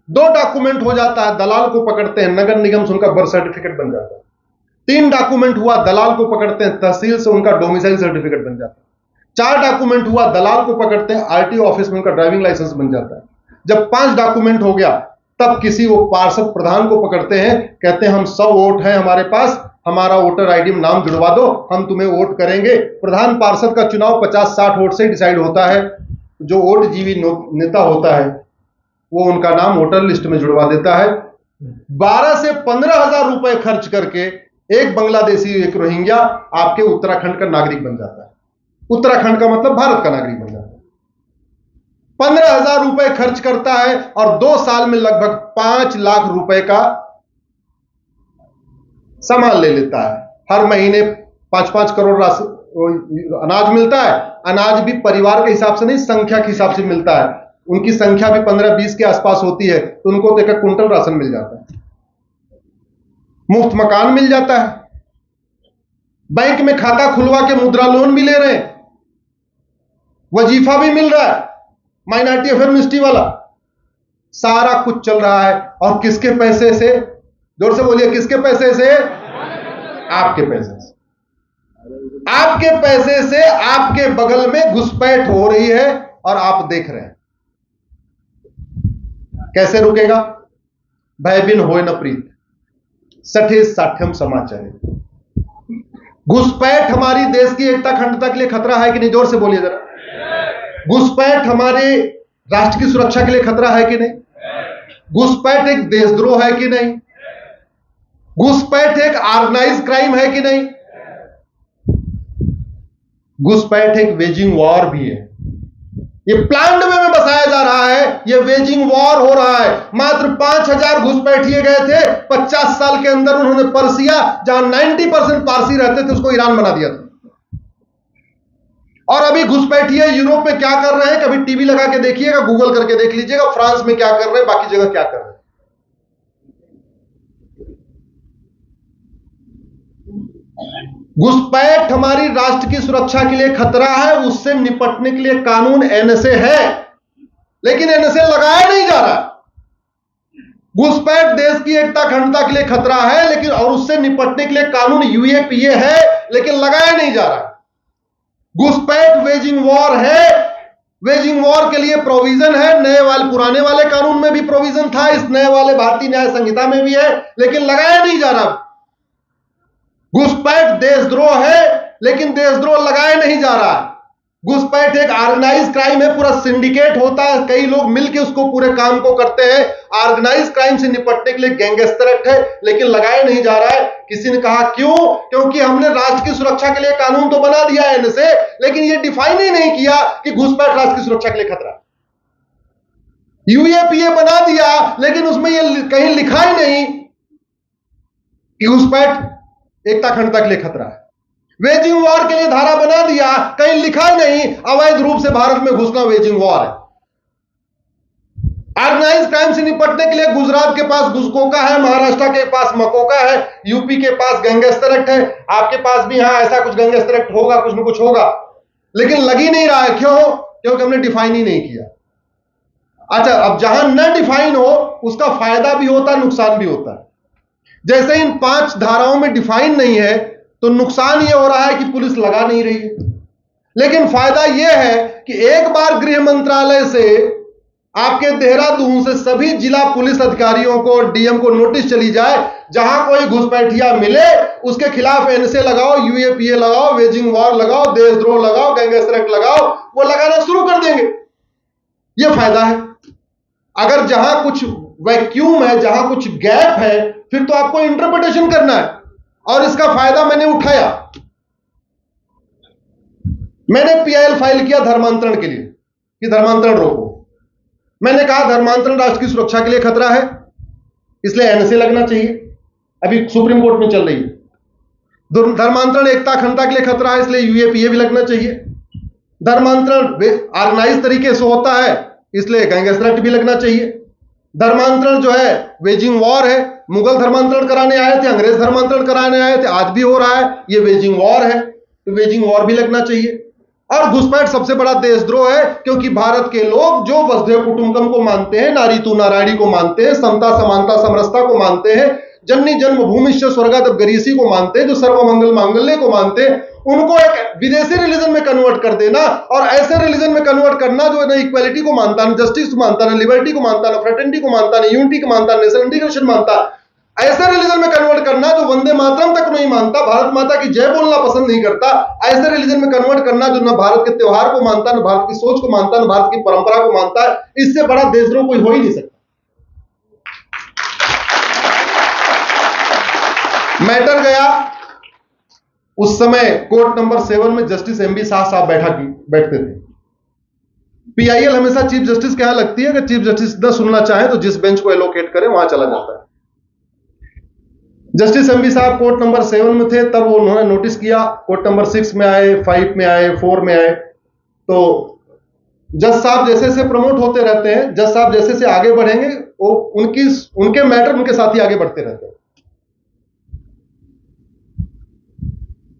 2 डॉक्यूमेंट हो जाता है, दलाल को पकड़ते हैं, नगर निगम से उनका बर्थ सर्टिफिकेट बन जाता है। 3 डॉक्यूमेंट हुआ, दलाल को पकड़ते हैं, तहसील से उनका डोमिसाइल सर्टिफिकेट बन जाता है। 4 डॉक्यूमेंट हुआ, दलाल को पकड़ते हैं, आरटीओ ऑफिस में उनका ड्राइविंग लाइसेंस बन जाता है। जब 5 डॉक्यूमेंट हो गया तब किसी वो पार्षद प्रधान को पकड़ते हैं, कहते हैं हम 100 वोट हैं हमारे पास, हमारा वोटर आईडी में नाम जुड़वा दो, हम तुम्हें वोट करेंगे। प्रधान पार्षद का चुनाव 50-60 वोट से डिसाइड होता है। जो वोट जीवी नेता होता है वो उनका नाम वोटर लिस्ट में जुड़वा देता है। 12 से 15,000 रुपए खर्च करके एक बांग्लादेशी, एक रोहिंग्या आपके उत्तराखंड का नागरिक बन जाता है। उत्तराखंड का मतलब भारत का नागरिक बन जाता है। 15,000 रुपए खर्च करता है और 2 साल में लगभग 5 लाख रुपए का सामान ले लेता है। हर महीने 5-5 करोड़ अनाज मिलता है। अनाज भी परिवार के हिसाब से नहीं, संख्या के हिसाब से मिलता है। उनकी संख्या भी 15-20 के आसपास होती है तो उनको तो 1 क्विंटल राशन मिल जाता है। मुफ्त मकान मिल जाता है, बैंक में खाता खुलवा के मुद्रा लोन भी ले रहे हैं, वजीफा भी मिल रहा है, माइनॉरिटी अफेयर मिनिस्ट्री वाला, सारा कुछ चल रहा है। और किसके पैसे से? जोर से बोलिए, किसके पैसे से? आपके पैसे से। आपके पैसे से आपके बगल में घुसपैठ हो रही है और आप देख रहे हैं। कैसे रुकेगा? भय बिन होय न प्रीत, सठे साठ्यम समाचार। घुसपैठ हमारी देश की एकता अखंडता के लिए खतरा है कि नहीं? जोर से बोलिए जरा। घुसपैठ हमारे राष्ट्र की सुरक्षा के लिए खतरा है कि नहीं? घुसपैठ एक देशद्रोह है कि नहीं? घुसपैठ एक ऑर्गेनाइज क्राइम है कि नहीं? घुसपैठ एक वेजिंग वॉर भी है। ये प्लान्ड वे में बसाया जा रहा है, ये वेजिंग वॉर हो रहा है। मात्र 5,000 घुसपैठिए गए थे 50 साल के अंदर। उन्होंने पर्सिया, जहां 90% पारसी रहते थे, उसको ईरान बना दिया था। और अभी घुसपैठिए यूरोप में क्या कर रहे हैं? कभी टीवी लगा के देखिएगा, गूगल करके देख लीजिएगा, फ्रांस में क्या कर रहे हैं, बाकी जगह क्या कर रहे हैं। घुसपैठ हमारी राष्ट्र की सुरक्षा के लिए खतरा है, उससे निपटने के लिए कानून एनएसए है, लेकिन एनएसए लगाया नहीं जा रहा। घुसपैठ देश की एकता अखंडता के लिए खतरा है, लेकिन और उससे निपटने के लिए कानून यूएपीए है, लेकिन लगाया नहीं जा रहा। घुसपैठ वेजिंग वॉर है, वेजिंग वॉर के लिए प्रोविजन है, नए वाले पुराने वाले कानून में भी प्रोविजन था, इस नए वाले भारतीय न्याय संहिता में भी है, लेकिन लगाया नहीं जा रहा। घुसपैठ देशद्रोह है, लेकिन देशद्रोह लगाया नहीं जा रहा। घुसपैठ एक ऑर्गेनाइज क्राइम है, पूरा सिंडिकेट होता है, कई लोग मिलकर उसको पूरे काम को करते हैं। ऑर्गेनाइज क्राइम से निपटने के लिए गैंगस्टर एक्ट है, लेकिन लगाया नहीं जा रहा है। किसी ने कहा क्यों? क्योंकि हमने राष्ट्र की सुरक्षा के लिए कानून तो बना दिया है इनसे, लेकिन ये डिफाइन ही नहीं किया कि घुसपैठ राष्ट्र की सुरक्षा के लिए खतरा। यूएपीए बना दिया, लेकिन उसमें ये कहीं लिखा ही नहीं कि घुसपैठ एकता अखंडता के लिए खतरा है। वेजिंग वॉर के लिए धारा बना दिया, कहीं लिखा ही नहीं अवैध रूप से भारत में घुसना वेजिंग वॉर है। ऑर्गेनाइज क्राइम से निपटने के लिए गुजरात के पास घुसकोका है, महाराष्ट्र के पास मकोका है, यूपी के पास गैंगस्टर एक्ट है, आपके पास भी यहां ऐसा कुछ गैंगस्टर एक्ट होगा, कुछ न कुछ होगा, लेकिन लग ही नहीं रहा है। क्यों? क्योंकि हमने डिफाइन ही नहीं किया। अच्छा, अब जहां न डिफाइन हो उसका फायदा भी होता है, नुकसान भी होता है। जैसे इन 5 धाराओं में डिफाइन नहीं है, तो नुकसान यह हो रहा है कि पुलिस लगा नहीं रही है, लेकिन फायदा यह है कि एक बार गृह मंत्रालय से आपके देहरादून से सभी जिला पुलिस अधिकारियों को, डीएम को नोटिस चली जाए, जहां कोई घुसपैठिया मिले उसके खिलाफ एनएसए लगाओ, यूएपीए लगाओ, वेजिंग वॉर लगाओ, देशद्रोह लगाओ, गैंगस्टर एक्ट लगाओ, वो लगाना शुरू कर देंगे। यह फायदा है। अगर जहां कुछ वैक्यूम है, जहां कुछ गैप है, फिर तो आपको इंटरप्रिटेशन करना है, और इसका फायदा मैंने उठाया। मैंने पीआईएल फाइल किया धर्मांतरण के लिए कि धर्मांतरण रोको। मैंने कहा धर्मांतरण राष्ट्र की सुरक्षा के लिए खतरा है, इसलिए एनएसए लगना चाहिए, अभी सुप्रीम कोर्ट में चल रही है। धर्मांतरण एकता अखंडता के लिए खतरा है, इसलिए यूएपीए भी लगना चाहिए। धर्मांतरण ऑर्गेनाइज तरीके से होता है, इसलिए गैंगस्टर एक्ट भी लगना चाहिए। धर्मांतरण जो है वेजिंग वॉर है, मुगल धर्मांतरण कराने आए थे, अंग्रेज धर्मांतरण कराने आए थे, आज भी हो रहा है, ये वेजिंग वॉर है, तो वेजिंग वॉर भी लगना चाहिए। और घुसपैठ सबसे बड़ा देशद्रोह है, क्योंकि भारत के लोग जो वसुधैव कुटुंबकम को मानते हैं, नारी तू नारायणी को मानते हैं, समता समानता समरसता को मानते हैं, जननी जन्मभूमिश्च स्वर्गादप गरीयसी को मानते हैं, जो सर्वमंगल मांगल्य को मानते हैं, उनको एक विदेशी रिलीजन में कन्वर्ट कर देना, और ऐसे रिलीजन में कन्वर्ट करना जो ना इक्वालिटी को मानता, ना जस्टिस को मानता, ना लिबर्टी को मानता, ना फ्रेटर्निटी को मानता, ना यूनिटी को मानता, नेशनल इंटीग्रेशन मानता, ऐसे रिलीजन में कन्वर्ट करना जो वंदे मातरम तक नहीं मानता, भारत माता की जय बोलना पसंद नहीं करता, ऐसे रिलीजन में कन्वर्ट करना जो ना भारत के त्योहार को मानता, ना भारत की सोच को मानता, ना भारत की परंपरा को मानता है, इससे बड़ा देशद्रोह कोई हो ही नहीं सकता। मैटर गया उस समय कोर्ट नंबर 7 में जस्टिस एमबी शाह साहब बैठते थे। पीआईएल हमेशा चीफ जस्टिस के यहां लगती है कि चीफ जस्टिस न सुनना चाहे तो जिस बेंच को एलोकेट करें वहां चला जाता है। जस्टिस एमबी साहब कोर्ट नंबर 7 में थे, तब वो उन्होंने नोटिस किया, कोर्ट नंबर 6 में आए, 5 में आए, 4 में आए। तो जज साहब जैसे जैसे प्रमोट होते रहते हैं, जज साहब जैसे जैसे आगे बढ़ेंगे, वो उनके मैटर उनके साथ ही आगे बढ़ते रहते हैं।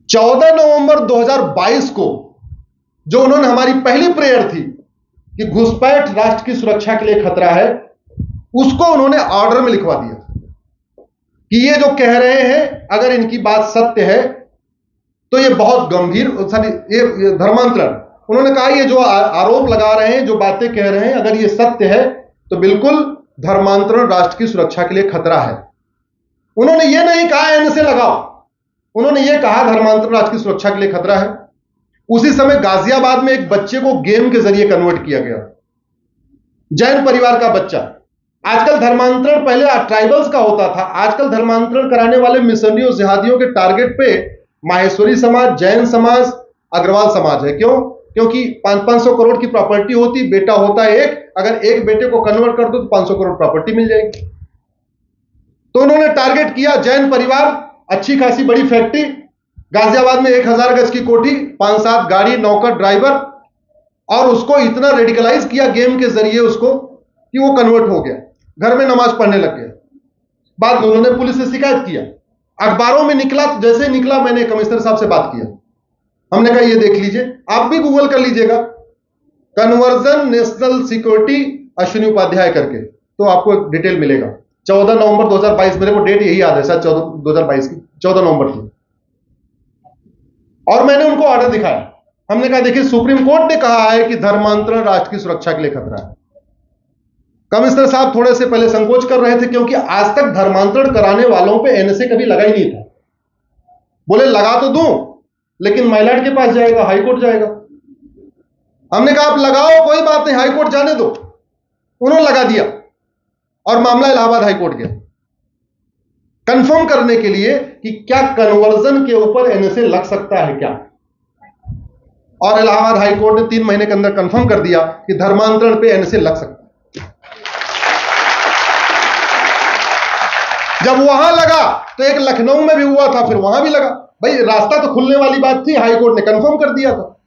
14 नवंबर 2022 को जो उन्होंने हमारी पहली प्रेयर थी कि घुसपैठ राष्ट्र की सुरक्षा के लिए खतरा है, उसको उन्होंने ऑर्डर में लिखवा दिया कि ये जो कह रहे हैं अगर इनकी बात सत्य है तो ये बहुत गंभीर, ये धर्मांतरण, उन्होंने कहा ये जो आरोप लगा रहे हैं, जो बातें कह रहे हैं, अगर ये सत्य है तो बिल्कुल धर्मांतरण राष्ट्र की सुरक्षा के लिए खतरा है। उन्होंने ये नहीं कहा एनएसए लगाओ, उन्होंने ये कहा धर्मांतरण राष्ट्र की सुरक्षा के लिए खतरा है। उसी समय गाजियाबाद में एक बच्चे को गेम के जरिए कन्वर्ट किया गया, जैन परिवार का बच्चा। आजकल धर्मांतरण पहले ट्राइबल्स का होता था, आजकल धर्मांतरण कराने वाले मिशनरियों जिहादियों के टारगेट पे माहेश्वरी समाज, जैन समाज, अग्रवाल समाज है। क्यों? क्योंकि 500 करोड़ की प्रॉपर्टी होती, बेटा होता है एक, अगर एक बेटे को कन्वर्ट कर दो तो 500 करोड़ प्रॉपर्टी मिल जाएगी। तो उन्होंने टारगेट किया जैन परिवार, अच्छी खासी बड़ी फैक्ट्री, गाजियाबाद में 1000 गज की कोठी, 5-7 गाड़ी, नौकर, ड्राइवर, और उसको इतना रेडिकलाइज किया गेम के जरिए उसको कि वो कन्वर्ट हो गया, घर में नमाज पढ़ने लग गया। बाद में उन्होंने पुलिस से शिकायत किया, अखबारों में निकला, तो जैसे निकला मैंने कमिश्नर साहब से बात किया, हमने कहा ये देख लीजिए, आप भी गूगल कर लीजिएगा, conversion national security Ashwini Upadhyay करके, तो आपको डिटेल मिलेगा। 14 नवंबर 2022, मेरे को डेट यही याद है, शायद 2022 की 14 नवंबर की। और मैंने उनको ऑर्डर दिखाया, हमने कहा देखिए सुप्रीम कोर्ट ने कहा है कि धर्मांतरण राष्ट्र की सुरक्षा के लिए खतरा है। कमिश्नर साहब थोड़े से पहले संकोच कर रहे थे, क्योंकि आज तक धर्मांतरण कराने वालों पे एनएसए कभी लगा ही नहीं था। बोले लगा तो दूं, लेकिन माइलॉर्ड के पास जाएगा, हाईकोर्ट जाएगा। हमने कहा आप लगाओ, कोई बात नहीं, हाईकोर्ट जाने दो। उन्होंने लगा दिया और मामला इलाहाबाद हाईकोर्ट गया, कंफर्म करने के लिए कि क्या कन्वर्जन के ऊपर एनएसए लग सकता है क्या। और इलाहाबाद हाईकोर्ट ने 3 महीने के अंदर कंफर्म कर दिया कि धर्मांतरण पे एनएसए लग सकता है। जब वहां लगा तो एक लखनऊ में भी हुआ था, फिर वहां भी लगा। भाई रास्ता तो खुलने वाली बात थी, हाईकोर्ट ने कंफर्म कर दिया था।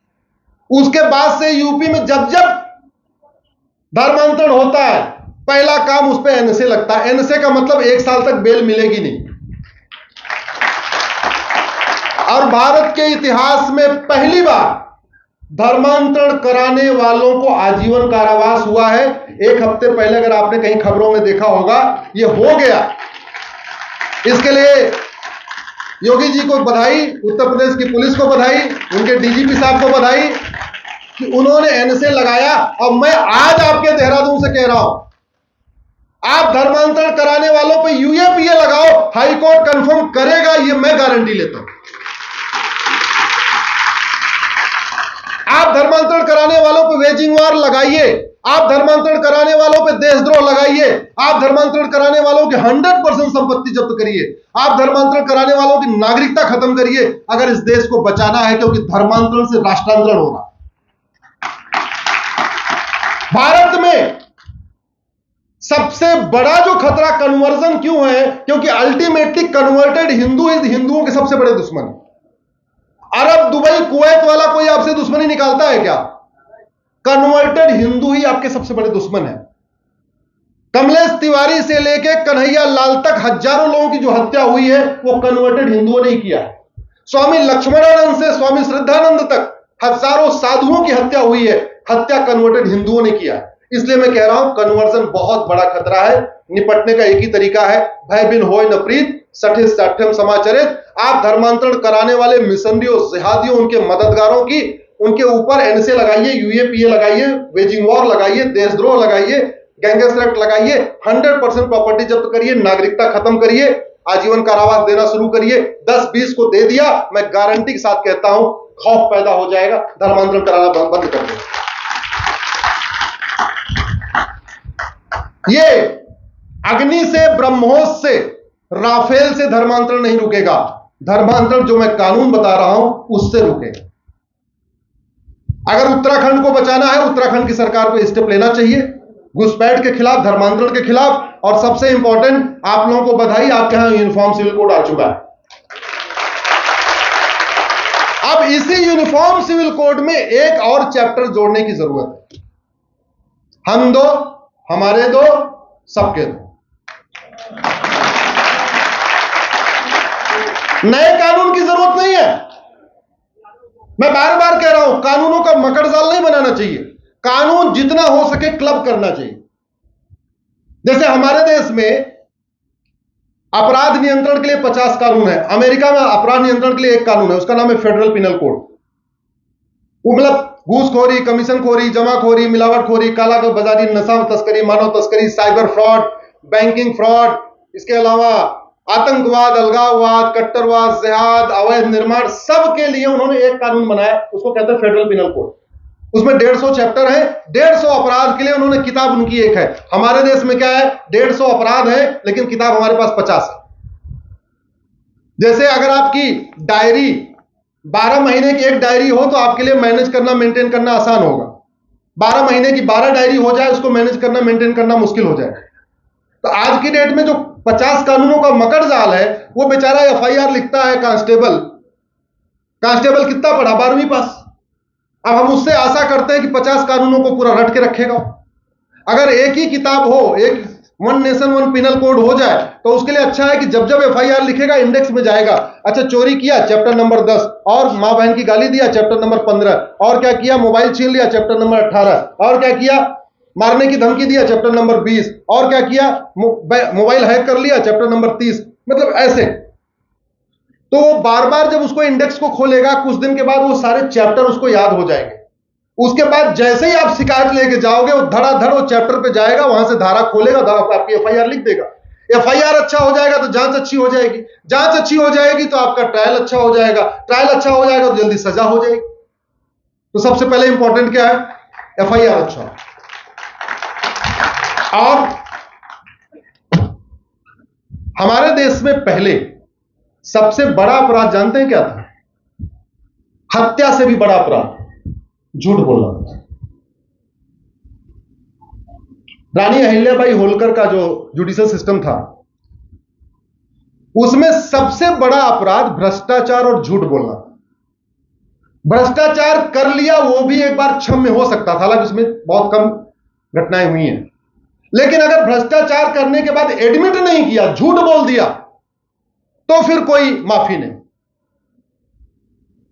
उसके बाद से यूपी में जब जब धर्मांतरण होता है, पहला काम उस पर एनएसए लगता है। एनएसए का मतलब 1 साल तक बेल मिलेगी नहीं। और भारत के इतिहास में पहली बार धर्मांतरण कराने वालों को आजीवन कारावास हुआ है। 1 हफ्ते पहले अगर आपने कहीं खबरों में देखा होगा, ये हो गया। इसके लिए योगी जी को बधाई, उत्तर प्रदेश की पुलिस को बधाई, उनके डीजीपी साहब को बधाई कि उन्होंने एनएसए लगाया। और मैं आज आपके देहरादून से कह रहा हूं, आप धर्मांतरण कराने वालों पे यूएपीए लगाओ, हाईकोर्ट कंफर्म करेगा, ये मैं गारंटी लेता हूं। आप धर्मांतरण कराने वालों पे वेजिंग वार लगाइए, आप धर्मांतरण कराने वालों पे देशद्रोह लगाइए, आप धर्मांतरण कराने वालों की 100% संपत्ति जब्त करिए, आप धर्मांतरण कराने वालों की नागरिकता खत्म करिए, अगर इस देश को बचाना है, क्योंकि धर्मांतरण से राष्ट्रांतरण हो रहा। भारत में सबसे बड़ा जो खतरा कन्वर्जन क्यों है, क्योंकि अल्टीमेटली कन्वर्टेड हिंदू हिंदुओं के सबसे बड़े दुश्मन। अरब, दुबई, कुवैत वाला कोई आपसे दुश्मनी निकालता है क्या? कन्वर्टेड हिंदू ही आपके सबसे बड़े दुश्मन है। कमलेश तिवारी से लेके कन्हैया लाल तक हजारों लोगों की जो हत्या हुई है, वो कन्वर्टेड हिंदुओं ने ही किया है। स्वामी लक्ष्मणानंद से स्वामी श्रद्धानंद तक हजारों साधुओं की हत्या हुई है, हत्या कन्वर्टेड हिंदुओं ने किया है। इसलिए मैं कह रहा हूं कन्वर्जन बहुत बड़ा खतरा है। निपटने का एक ही तरीका है, भय बिन होय न प्रीत, सठे साठ्यम समाचरित। आप धर्मांतरण कराने वाले मिशनरियों, जिहादियों, उनके मददगारों की, उनके ऊपर एनएसए लगाइए, यूएपीए लगाइए, वेजिंग वॉर लगाइए, देशद्रोह लगाइए, गैंगस्टर एक्ट लगाइए, 100% प्रॉपर्टी जब्त करिए, नागरिकता खत्म करिए, आजीवन कारावास देना शुरू करिए। 10-20 को दे दिया, मैं गारंटी के साथ कहता हूं खौफ पैदा हो जाएगा, धर्मांतरण कराना बंद कर दो। ये अग्नि से, ब्रह्मोस से, राफेल से धर्मांतरण नहीं रुकेगा। धर्मांतरण जो मैं कानून बता रहा हूं उससे रुकेगा। अगर उत्तराखंड को बचाना है, उत्तराखंड की सरकार को स्टेप लेना चाहिए, घुसपैठ के खिलाफ, धर्मांतरण के खिलाफ। और सबसे इंपॉर्टेंट, आप लोगों को बधाई, आपके यहां यूनिफॉर्म सिविल कोड आ चुका है। अब इसी यूनिफॉर्म सिविल कोड में एक और चैप्टर जोड़ने की जरूरत है। हम दो, हमारे दो, सबके दो। नए कानून की जरूरत नहीं है। मैं बार बार कह रहा हूं, कानूनों का मकड़ जाल नहीं बनाना चाहिए। कानून जितना हो सके क्लब करना चाहिए। जैसे हमारे देश में अपराध नियंत्रण के लिए 50 कानून है। अमेरिका में अपराध नियंत्रण के लिए एक कानून है, उसका नाम है फेडरल पिनल कोड। वो मतलब घूसखोरी, कमीशनखोरी, जमाखोरी, मिलावटखोरी, काला बाजारी, नशा तस्करी, मानव तस्करी, साइबर फ्रॉड, बैंकिंग फ्रॉड, इसके अलावा आतंकवाद, अलगाववाद, कट्टरवाद, जिहाद, अवैध निर्माण, सब के लिए उन्होंने एक कानून बनाया, उसको कहते हैं फेडरल पिनल कोड। उसमें 150 चैप्टर है। 150 अपराध के लिए उन्होंने किताब उनकी एक है। हमारे देश में क्या है, 150 अपराध है लेकिन किताब हमारे पास 50 है। जैसे अगर आपकी डायरी 12 महीने की एक डायरी हो तो आपके लिए मैनेज करना, मेंटेन करना आसान होगा। 12 महीने की 12 डायरी हो जाए, उसको मैनेज करना, मेंटेन करना मुश्किल हो जाए। तो आज की डेट में जो 50 कानूनों का मकड़ जाल है, वो बेचारा एफआईआर लिखता है कांस्टेबल कितना पढ़ा, 12वीं पास। अब हम उससे आशा करते हैं कि 50 कानूनों को पूरा रट के रखेगा। अगर एक ही किताब हो, एक one nation one penal code हो जाए तो उसके लिए अच्छा है कि जब जब एफआईआर लिखेगा इंडेक्स में जाएगा। अच्छा, चोरी किया चैप्टर नंबर 10, और मां बहन की गाली दिया चैप्टर नंबर 15, और क्या किया मोबाइल छीन लिया चैप्टर नंबर 18, और क्या किया मारने की धमकी दिया चैप्टर नंबर 20, और क्या किया मोबाइल हैक कर लिया चैप्टर नंबर 30। मतलब ऐसे तो वो बार बार जब उसको इंडेक्स को खोलेगा कुछ दिन के बाद वो सारे चैप्टर उसको याद हो जाएंगे। उसके बाद जैसे ही आप शिकायत लेके जाओगे वो धड़ाधड़ वो चैप्टर पे जाएगा, वहां से धारा खोलेगा, आपकी एफआईआर लिख देगा। एफआईआर अच्छा हो जाएगा तो जांच अच्छी हो जाएगी, जांच अच्छी हो जाएगी तो आपका ट्रायल अच्छा हो जाएगा, ट्रायल अच्छा हो जाएगा तो जल्दी सजा हो जाएगी। तो सबसे पहले इंपॉर्टेंट क्या है? एफआईआर अच्छा हो। और हमारे देश में पहले सबसे बड़ा अपराध जानते हैं क्या था? हत्या से भी बड़ा अपराध झूठ बोलना। रानी अहिल्याबाई होलकर का जो जुडिशियल सिस्टम था उसमें सबसे बड़ा अपराध भ्रष्टाचार और झूठ बोलना। भ्रष्टाचार कर लिया वो भी एक बार क्षम्य हो सकता था, हालांकि उसमें बहुत कम घटनाएं हुई हैं, लेकिन अगर भ्रष्टाचार करने के बाद एडमिट नहीं किया, झूठ बोल दिया, तो फिर कोई माफी नहीं।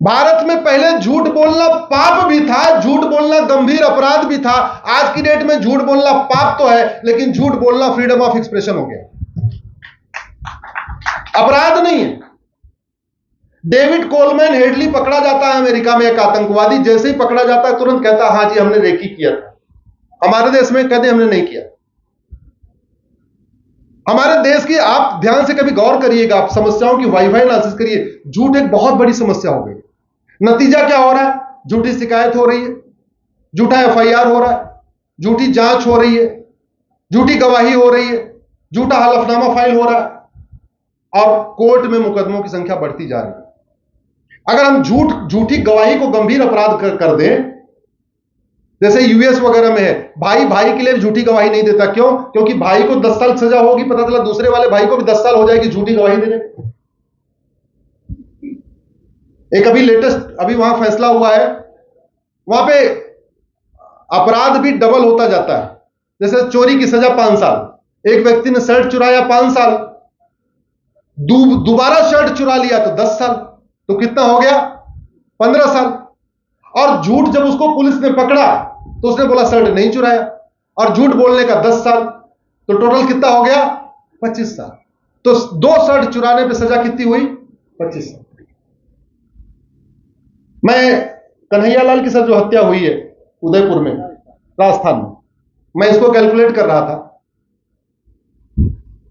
भारत में पहले झूठ बोलना पाप भी था, झूठ बोलना गंभीर अपराध भी था। आज की डेट में झूठ बोलना पाप तो है, लेकिन झूठ बोलना फ्रीडम ऑफ एक्सप्रेशन हो गया, अपराध नहीं है। डेविड कोलमैन हेडली पकड़ा जाता है अमेरिका में, एक आतंकवादी, जैसे ही पकड़ा जाता है तुरंत कहता है हाँ जी हमने रेकी किया था। हमारे देश में कहते हमने नहीं किया। हमारे देश की आप ध्यान से कभी गौर करिएगा, आप समस्याओं की वाईफाई एनालिसिस करिए। झूठ एक बहुत बड़ी समस्या हो गई। नतीजा क्या हो रहा है? झूठी शिकायत हो रही है, झूठा एफआईआर हो रहा है, झूठी जांच हो रही है, झूठी गवाही हो रही है, झूठा हलफनामा फाइल हो रहा है, और कोर्ट में मुकदमों की संख्या बढ़ती जा रही है। अगर हम झूठी गवाही को गंभीर अपराध कर दें, जैसे यूएस वगैरह में है, भाई भाई के लिए झूठी गवाही नहीं देता। क्यों? क्योंकि भाई को 10 साल सजा होगी, पता चला दूसरे वाले भाई को भी 10 साल हो जाएगी झूठी गवाही देने। एक अभी लेटेस्ट अभी वहां फैसला हुआ है, वहां पे अपराध भी डबल होता जाता है। जैसे चोरी की सजा 5 साल, एक व्यक्ति ने शर्ट चुराया 5 साल, दोबारा शर्ट चुरा लिया तो 10 साल, तो कितना हो गया? 15 साल। और झूठ जब उसको पुलिस ने पकड़ा तो उसने बोला शर्ट नहीं चुराया, और झूठ बोलने का 10 साल, तो टोटल कितना हो गया? 25 साल। तो 2 शर्ट चुराने पे सजा कितनी हुई? 25 साल। मैं कन्हैयालाल की सर जो हत्या हुई है उदयपुर में, राजस्थान में, मैं इसको कैलकुलेट कर रहा था।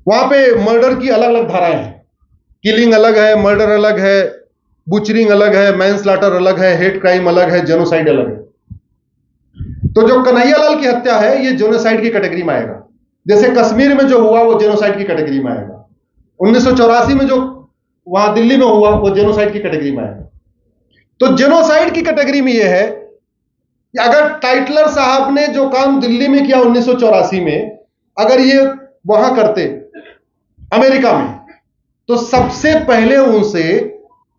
वहां पे मर्डर की अलग अलग धाराएं हैं। किलिंग अलग है, मर्डर अलग है, बुचरिंग अलग है, मैनस्लॉटर अलग है, हेट क्राइम अलग है, जेनोसाइड अलग है। तो जो कन्हैयालाल की हत्या है ये जेनोसाइड की कैटेगरी में आएगा। जैसे कश्मीर में जो हुआ वो जेनोसाइड की कैटेगरी में आएगा। 1984 में जो वहां दिल्ली में हुआ वो जेनोसाइड की कैटेगरी में आएगा। तो जेनोसाइड की कैटेगरी में यह है कि अगर टाइटलर साहब ने जो काम दिल्ली में किया 1984 में, अगर ये वहां करते अमेरिका में, तो सबसे पहले उनसे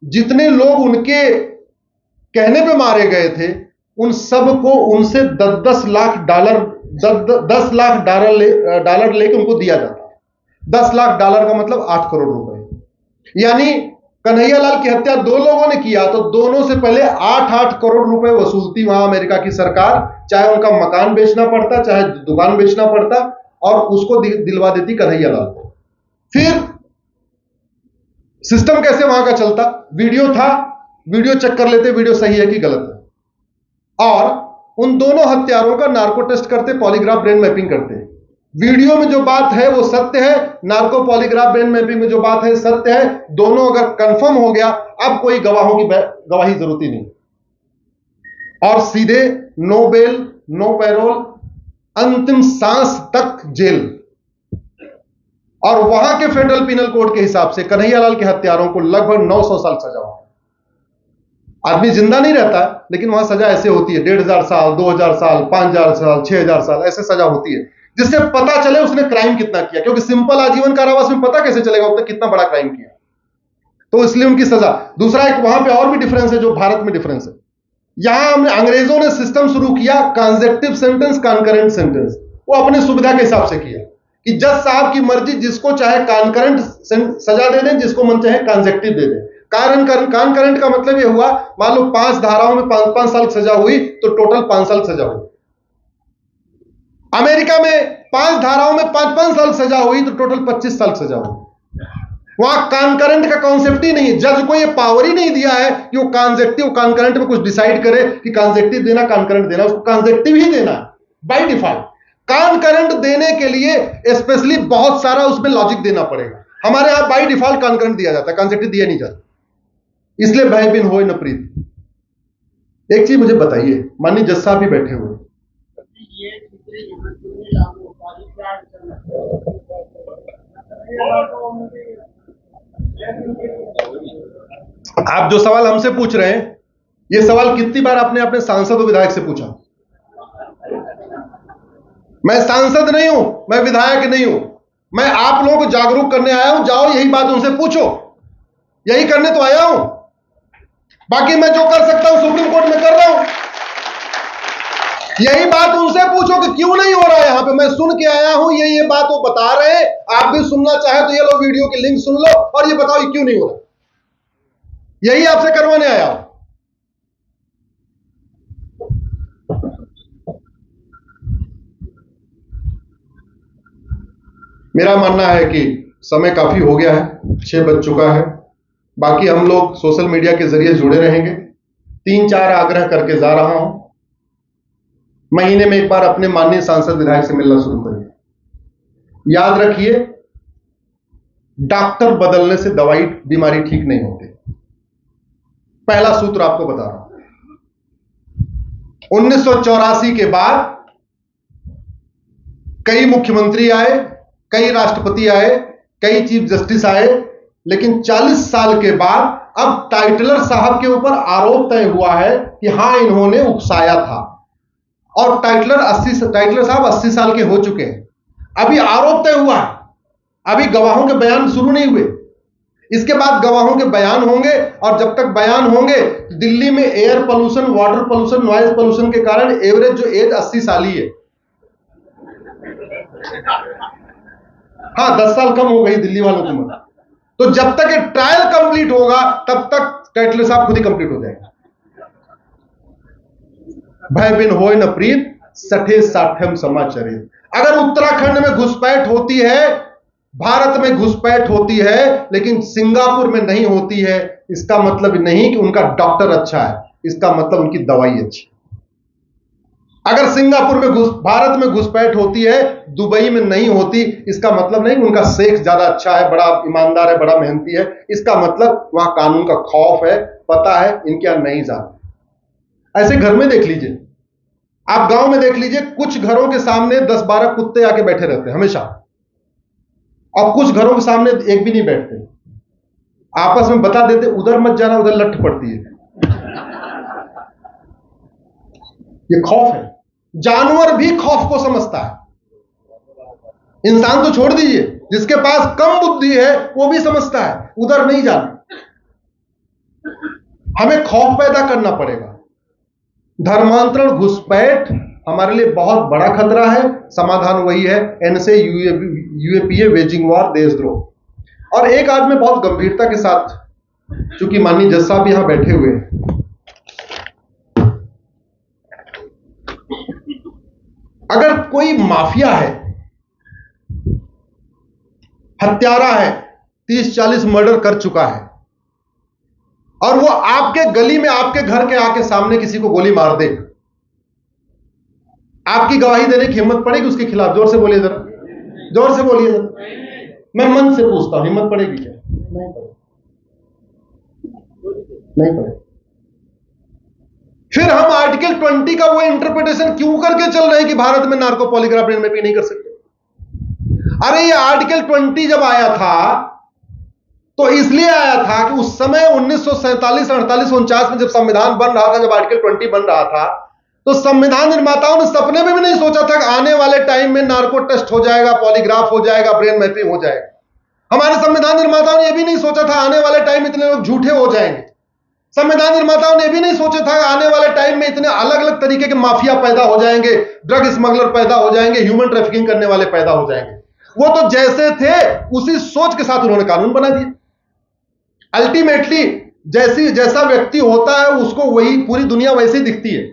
जितने लोग उनके कहने पे मारे गए थे उन सबको उनसे 10 लाख डॉलर लेके उनको दिया जाता। 10 लाख डॉलर का मतलब 8 करोड़ रुपए। यानी कन्हैयालाल की हत्या 2 लोगों ने किया तो दोनों से पहले 8-8 करोड़ रुपए वसूलती वहां अमेरिका की सरकार, चाहे उनका मकान बेचना पड़ता, चाहे दुकान बेचना पड़ता, और उसको दिलवा देती कन्हैयालाल को। फिर सिस्टम कैसे वहां का चलता? वीडियो था, वीडियो चेक कर लेते वीडियो सही है कि गलत है, और उन दोनों हत्यारों का नार्को टेस्ट करते, पॉलीग्राफ ब्रेन मैपिंग करते। वीडियो में जो बात है वो सत्य है, नार्को पॉलीग्राफ ब्रेन मैपिंग में जो बात है सत्य है। दोनों अगर कंफर्म हो गया, अब कोई गवाहों की गवाही जरूरत ही नहीं, और सीधे नो बेल नो पैरोल, अंतिम सांस तक जेल। और वहां के फेडरल पिनल कोड के हिसाब से कन्हैयालाल के हत्यारों को लगभग 900 साल सजा हुआ। आदमी जिंदा नहीं रहता, लेकिन वहां सजा ऐसे होती है 1500 साल, 2000 साल, 5000 साल, 6000 साल, ऐसे सजा होती है, जिससे पता चले उसने क्राइम कितना किया। क्योंकि सिंपल आजीवन कारावास में पता कैसे चलेगा उसने कितना बड़ा क्राइम किया, तो इसलिए उनकी सजा। दूसरा एक वहां पे और भी डिफरेंस है जो भारत में डिफरेंस है। यहां हमने अंग्रेजों ने सिस्टम शुरू किया कंसेक्टिव सेंटेंस, कॉन्करेंट सेंटेंस, वो अपनी सुविधा के हिसाब से किया कि जज साहब की मर्जी, जिसको चाहे कॉन्करेंट सजा दे दें, जिसको मन चाहे कॉन्सेक्टिव दे दें। कॉन्करेंट का मतलब यह हुआ, मान लो 5 धाराओं में 5-5 साल की सजा हुई तो टोटल 5 साल सजा हुई। अमेरिका में 5 धाराओं में 5-5 साल सजा हुई तो टोटल 25 साल सजा हुई। वहां कॉन्करेंट का कॉन्सेप्ट ही नहीं है। जज को यह पावर ही नहीं दिया है कि वो कॉन्सेक्टिव कॉन्करेंट में कुछ डिसाइड करे कि कॉन्सेक्टिव देना कॉन्करेंट देना, उसको कॉन्सेक्टिव ही देना बाय डिफॉल्ट। कॉन्करेंट देने के लिए स्पेशली बहुत सारा उसमें लॉजिक देना पड़ेगा। हमारे यहां बाय डिफॉल्ट कॉन्करेंट दिया जाता है, कॉन्सेक्टिव दिया नहीं जाता, इसलिए भय बिन होए न प्रीत। एक चीज मुझे बताइए, माननीय जज साहब भी बैठे हुए, आप जो सवाल हमसे पूछ रहे हैं, ये सवाल कितनी बार आपने अपने सांसद और विधायक से पूछा? मैं सांसद नहीं हूं, मैं विधायक नहीं हूं, मैं आप लोगों को जागरूक करने आया हूं। जाओ यही बात उनसे पूछो, यही करने तो आया हूं। बाकी मैं जो कर सकता हूं सुप्रीम कोर्ट में कर रहा हूं। यही बात उनसे पूछो कि क्यों नहीं हो रहा है। यहां पे मैं सुन के आया हूं, ये बात वो बता रहे हैं। आप भी सुनना चाहे तो ये लो, वीडियो की लिंक सुन लो और ये बताओ ये क्यों नहीं हो रहा। यही आपसे करवाने आया हूं। मेरा मानना है कि समय काफी हो गया है, 6 बज चुका है। बाकी हम लोग सोशल मीडिया के जरिए जुड़े रहेंगे। 3-4 आग्रह करके जा रहा हूं। महीने में एक बार अपने माननीय सांसद विधायक से मिलना शुरू करिए। याद रखिए, डॉक्टर बदलने से दवाई बीमारी ठीक नहीं होती। पहला सूत्र आपको बता रहा हूं। 1984 के बाद कई मुख्यमंत्री आए, कई राष्ट्रपति आए, कई चीफ जस्टिस आए, लेकिन 40 साल के बाद अब टाइटलर साहब के ऊपर आरोप तय हुआ है कि हां इन्होंने उकसाया था। और टाइटलर साहब 80 साल के हो चुके हैं, अभी आरोप तय हुआ है, अभी गवाहों के बयान शुरू नहीं हुए। इसके बाद गवाहों के बयान होंगे, और जब तक बयान होंगे, दिल्ली में air pollution, water pollution, noise pollution के कारण एवरेज जो एज 80 साल ही है। हाँ, 10 साल कम हो गई दिल्ली वालों की उम्र। तो जब तक ये ट्रायल कंप्लीट होगा तब तक टाइटलर साहब खुद ही कंप्लीट हो जाएगा। भय बिन होए न प्रीत, सठे साठ्यम समाचरित। अगर उत्तराखंड में घुसपैठ होती है, भारत में घुसपैठ होती है, लेकिन सिंगापुर में नहीं होती है, इसका मतलब नहीं कि उनका डॉक्टर अच्छा है, इसका मतलब उनकी दवाई अच्छी। अगर सिंगापुर में भारत में घुसपैठ होती है, दुबई में नहीं होती, इसका मतलब नहीं कि उनका शेख ज्यादा अच्छा है, बड़ा ईमानदार है, बड़ा मेहनती है। इसका मतलब वहां कानून का खौफ है, पता है इनके यहां नहीं जाते। ऐसे घर में देख लीजिए, आप गांव में देख लीजिए, कुछ घरों के सामने 10-12 कुत्ते आके बैठे रहते हैं हमेशा, और कुछ घरों के सामने एक भी नहीं बैठते। आपस में बता देते उधर मत जाना, उधर लठ पड़ती है। ये खौफ है। जानवर भी खौफ को समझता है। इंसान तो छोड़ दीजिए, जिसके पास कम बुद्धि है वो भी समझता है उधर नहीं जाना। हमें खौफ पैदा करना पड़ेगा। धर्मांतरण, घुसपैठ हमारे लिए बहुत बड़ा खतरा है। समाधान वही है, एनएसए, यूएपीए, वेजिंग वॉर, देशद्रोह। और एक आज मैं बहुत गंभीरता के साथ, चूंकि माननीय जज साहब यहां बैठे हुए हैं, अगर कोई माफिया है, हत्यारा है, 30-40 मर्डर कर चुका है, और वो आपके गली में, आपके घर के आके सामने किसी को गोली मार दे, आपकी गवाही देने की हिम्मत पड़ेगी उसके खिलाफ? जोर से बोलिए जरा, जोर से बोलिए जरा। मैं मन से पूछता हूं, हिम्मत पड़ेगी क्या? नहीं पड़ेगी। फिर हम आर्टिकल 20 का वो इंटरप्रिटेशन क्यों करके चल रहे हैं कि भारत में नार्को पॉलीग्राफ में नहीं कर सकते? अरे ये आर्टिकल 20 जब आया था तो इसलिए आया था कि उस समय 1947, 48, 49 में जब संविधान बन रहा था, जब आर्टिकल 20 बन रहा था, तो संविधान निर्माताओं ने सपने में भी नहीं सोचा था कि आने वाले टाइम में नार्को टेस्ट हो जाएगा, पॉलीग्राफ हो जाएगा, ब्रेन मैपिंग हो जाएगा। हमारे संविधान निर्माताओं ने यह भी नहीं सोचा था आने वाले टाइम में इतने लोग झूठे हो जाएंगे। संविधान निर्माताओं ने भी नहीं सोचा था आने वाले टाइम में इतने अलग अलग तरीके के माफिया पैदा हो जाएंगे, ड्रग स्मगलर पैदा हो जाएंगे, ह्यूमन ट्रैफिकिंग करने वाले पैदा हो जाएंगे। वो तो जैसे थे उसी सोच के साथ उन्होंने कानून बना दिया। अल्टीमेटली जैसा व्यक्ति होता है उसको वही पूरी दुनिया वैसे ही दिखती है,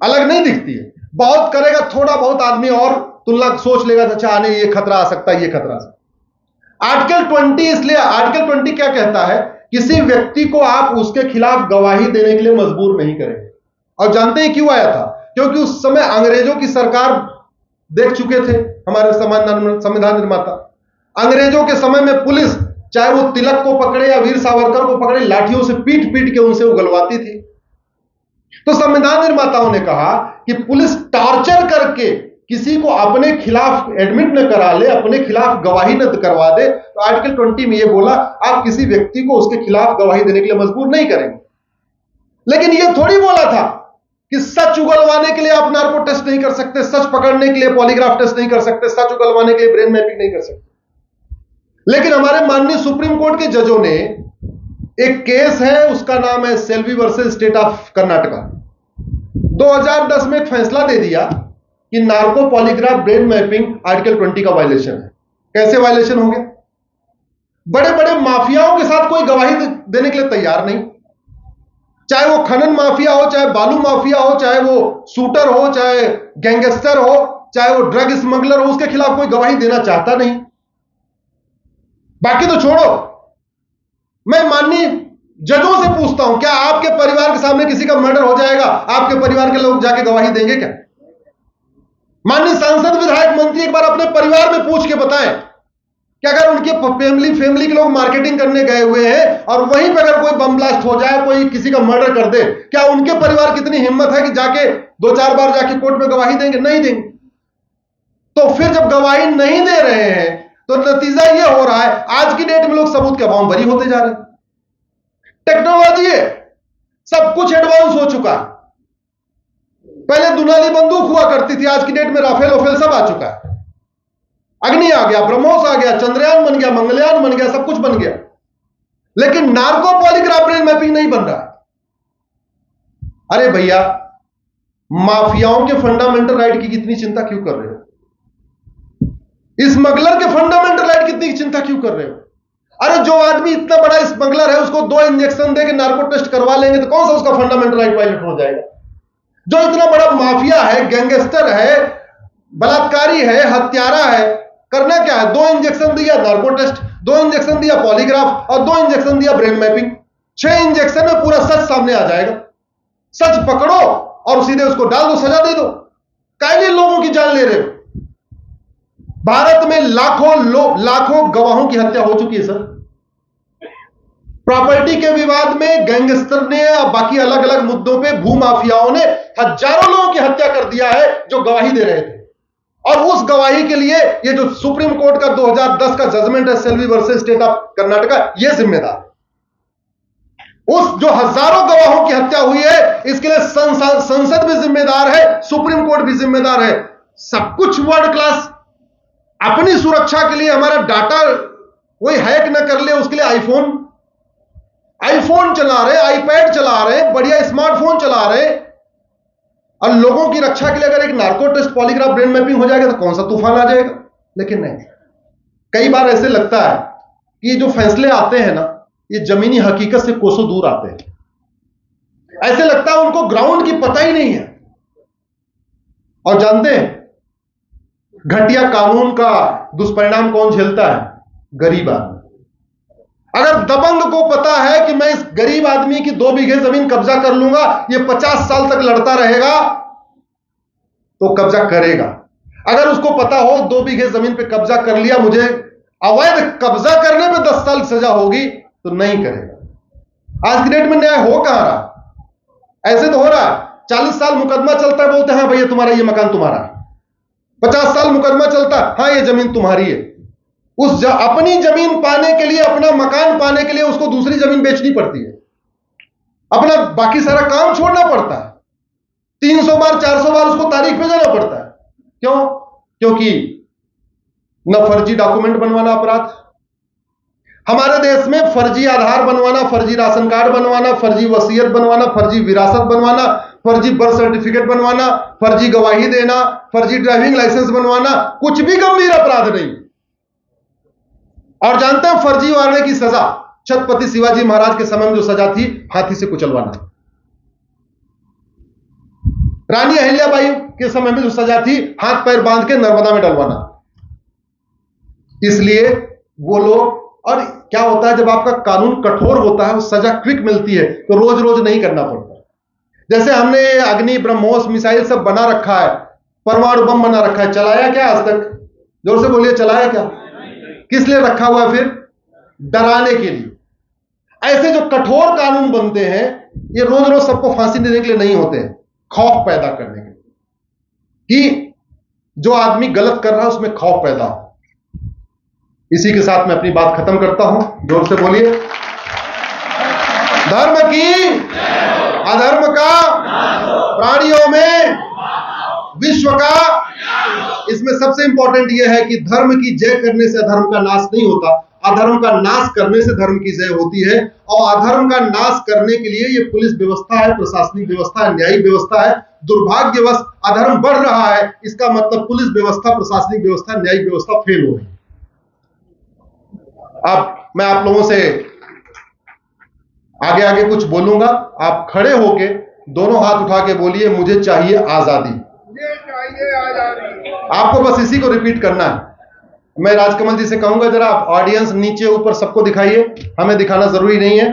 अलग नहीं दिखती है। बहुत करेगा थोड़ा बहुत आदमी और तुलना सोच लेगा, अच्छा आने ये खतरा आ सकता है, ये खतरा आ सकता है। आर्टिकल 20, इसलिए आर्टिकल 20 क्या कहता है, किसी व्यक्ति को आप उसके खिलाफ गवाही देने के लिए मजबूर नहीं करेंगे। और जानते हैं क्यों आया था? क्योंकि उस समय अंग्रेजों की सरकार देख चुके थे हमारे संविधान निर्माता। अंग्रेजों के समय में पुलिस चाहे वो तिलक को पकड़े या वीर सावरकर को पकड़े, लाठियों से पीट पीट के उनसे उगलवाती थी। तो संविधान निर्माताओं ने कहा कि पुलिस टॉर्चर करके किसी को अपने खिलाफ एडमिट न करा ले, अपने खिलाफ गवाही न करवा दे, तो आर्टिकल 20 में यह बोला आप किसी व्यक्ति को उसके खिलाफ गवाही देने के लिए मजबूर नहीं करेंगे। लेकिन यह थोड़ी बोला था कि सच उगलवाने के लिए आप नार्को टेस्ट नहीं कर सकते, सच पकड़ने के लिए पॉलीग्राफ टेस्ट नहीं कर सकते, सच उगलवाने के लिए ब्रेन मैपिंग नहीं कर सकते। लेकिन हमारे माननीय सुप्रीम कोर्ट के जजों ने एक केस है, उसका नाम है Selvi versus state of Karnataka, 2010 में एक फैसला दे दिया कि narco polygraph brain mapping article 20 का वायलेशन है। कैसे वायलेशन हो गया? बड़े बड़े माफियाओं के साथ कोई गवाही देने के लिए तैयार नहीं, चाहे वो खनन माफिया हो, चाहे बालू माफिया हो, चाहे वो शूटर हो, चाहे गैंगस्टर हो, चाहे वो ड्रग स्मगलर हो, उसके खिलाफ कोई गवाही देना चाहता नहीं। बाकी तो छोड़ो, मैं माननीय जजों से पूछता हूं, क्या आपके परिवार के सामने किसी का मर्डर हो जाएगा, आपके परिवार के लोग जाके गवाही देंगे क्या? माननीय सांसद, विधायक, मंत्री एक बार अपने परिवार में पूछ के बताएं कि अगर उनके फैमिली के लोग मार्केटिंग करने गए हुए हैं और वहीं पर अगर कोई बम ब्लास्ट हो जाए, कोई किसी का मर्डर कर दे, क्या उनके परिवार की इतनी हिम्मत है कि जाके 2-4 बार जाके कोर्ट में गवाही देंगे? नहीं देंगे। तो फिर जब गवाही नहीं दे रहे हैं तो नतीजा यह हो रहा है, आज की डेट में लोग सबूत के अभाव बरी होते जा रहे हैं। टेक्नोलॉजी है, सब कुछ एडवांस हो चुका है। पहले दुनाली बंदूक हुआ करती थी, आज की डेट में राफेल ओफेल सब आ चुका है। अग्नि आ गया, ब्रह्मोस आ गया, चंद्रयान बन गया, मंगलयान बन गया, सब कुछ बन गया। लेकिन नार्को पॉलीग्राफ ब्रेन मैपिंग नहीं बन रहा। अरे भैया, माफियाओं के फंडामेंटल राइट की कितनी चिंता क्यों कर रहे हो? स्मगलर के फंडामेंटल राइट की कितनी चिंता क्यों कर रहे हो? अरे जो आदमी इतना बड़ा स्मगलर है, उसको 2 इंजेक्शन देके नार्को टेस्ट करवा लेंगे तो कौन सा उसका फंडामेंटल राइट वायलेट हो जाएगा? जो इतना बड़ा माफिया है, गैंगस्टर है, बलात्कारी है, हत्यारा है, करना क्या है? 2 इंजेक्शन दिया नार्को टेस्ट, 2 इंजेक्शन दिया पॉलीग्राफ और 2 इंजेक्शन दिया ब्रेन मैपिंग। 6 इंजेक्शन में पूरा सच सामने आ जाएगा। सच पकड़ो और सीधे उसको डाल दो, सजा दे दो। काहे लोगों की जान ले रहे हो? भारत में लाखों गवाहों की हत्या हो चुकी है सर। प्रॉपर्टी के विवाद में गैंगस्टर ने या बाकी अलग अलग मुद्दों पे भूमाफियाओं ने हजारों लोगों की हत्या कर दिया है जो गवाही दे रहे थे। और उस गवाही के लिए ये जो सुप्रीम कोर्ट का 2010 का जजमेंट है Selvi versus state of Karnataka, ये जिम्मेदार। उस जो हजारों गवाहों की हत्या हुई है, इसके लिए संसद भी जिम्मेदार है, सुप्रीम कोर्ट भी जिम्मेदार है। सब कुछ वर्ल्ड क्लास। अपनी सुरक्षा के लिए हमारा डाटा कोई हैक ना कर ले, उसके लिए आईफोन चला रहे, आईपैड चला रहे, बढ़िया स्मार्टफोन चला रहे। और लोगों की रक्षा के लिए अगर एक narco test polygraph brain mapping हो जाएगा तो कौन सा तूफान आ जाएगा? लेकिन नहीं। कई बार ऐसे लगता है कि ये जो फैसले आते हैं ना, ये जमीनी हकीकत से कोसों दूर आते हैं। ऐसे लगता है उनको ग्राउंड की पता ही नहीं है। और जानते हैं घटिया कानून का दुष्परिणाम कौन झेलता है? गरीब आदमी। अगर दबंग को पता है कि मैं इस गरीब आदमी की 2 बीघे जमीन कब्जा कर लूंगा, ये 50 साल तक लड़ता रहेगा, तो कब्जा करेगा। अगर उसको पता हो 2 बीघे जमीन पे कब्जा कर लिया, मुझे अवैध कब्जा करने पे 10 साल सजा होगी, तो नहीं करेगा। आज की डेट में न्याय हो कहां रहा? ऐसे तो हो रहा है 40 साल मुकदमा चलता है, बोलते हैं हाँ भैया तुम्हारा ये मकान तुम्हारा है। 50 साल मुकदमा चलता, हाँ ये जमीन तुम्हारी है। अपनी जमीन पाने के लिए, अपना मकान पाने के लिए उसको दूसरी जमीन बेचनी पड़ती है, अपना बाकी सारा काम छोड़ना पड़ता है, 300 बार 400 बार उसको तारीख पे जाना पड़ता है। क्यों? क्योंकि न फर्जी डॉक्यूमेंट बनवाना अपराध। हमारे देश में फर्जी आधार बनवाना, फर्जी राशन कार्ड बनवाना, फर्जी वसीयत बनवाना, फर्जी विरासत बनवाना, फर्जी बर्थ सर्टिफिकेट बनवाना, फर्जी गवाही देना, फर्जी ड्राइविंग लाइसेंस बनवाना, कुछ भी गंभीर अपराध नहीं। और जानते हैं फर्जी वाले की सजा, छत्रपति शिवाजी महाराज के समय में जो सजा थी, हाथी से कुचलवाना। रानी अहिल्याबाई के समय में जो सजा थी, हाथ पैर बांध के नर्मदा में डलवाना। इसलिए वो लोग, और क्या होता है जब आपका कानून कठोर होता है, सजा क्विक मिलती है, तो रोज रोज नहीं करना पड़ता। जैसे हमने अग्नि, ब्रह्मोस, मिसाइल सब बना रखा है, परमाणु बम बना रखा है, चलाया क्या आज तक? जोर से बोलिए, चलाया क्या? किस लिए रखा हुआ है? फिर डराने के लिए। ऐसे जो कठोर कानून बनते हैं, ये रोज रोज सबको फांसी देने के लिए नहीं होते हैं, खौफ पैदा करने के लिए कि जो आदमी गलत कर रहा है उसमें खौफ पैदा हो। इसी के साथ मैं अपनी बात खत्म करता हूं। जोर से बोलिए, धर्म की अधर्म का, प्राणियों में विश्व का। इसमें सबसे इंपॉर्टेंट यह है कि धर्म की जय करने से अधर्म का नाश नहीं होता, अधर्म का नाश करने से धर्म की जय होती है। और अधर्म का नाश करने के लिए ये पुलिस व्यवस्था है, प्रशासनिक व्यवस्था है, न्यायिक व्यवस्था है। दुर्भाग्यवश अधर्म बढ़ रहा है, इसका मतलब पुलिस व्यवस्था, प्रशासनिक व्यवस्था, न्यायिक व्यवस्था फेल हो रही है। अब मैं आप लोगों से आगे आगे कुछ बोलूंगा, आप खड़े होके दोनों हाथ उठा के बोलिए, मुझे चाहिए आजादी। आपको बस इसी को रिपीट करना है। मैं राजकमल जी से कहूंगा, जरा आप ऑडियंस नीचे ऊपर सबको दिखाइए, हमें दिखाना जरूरी नहीं है,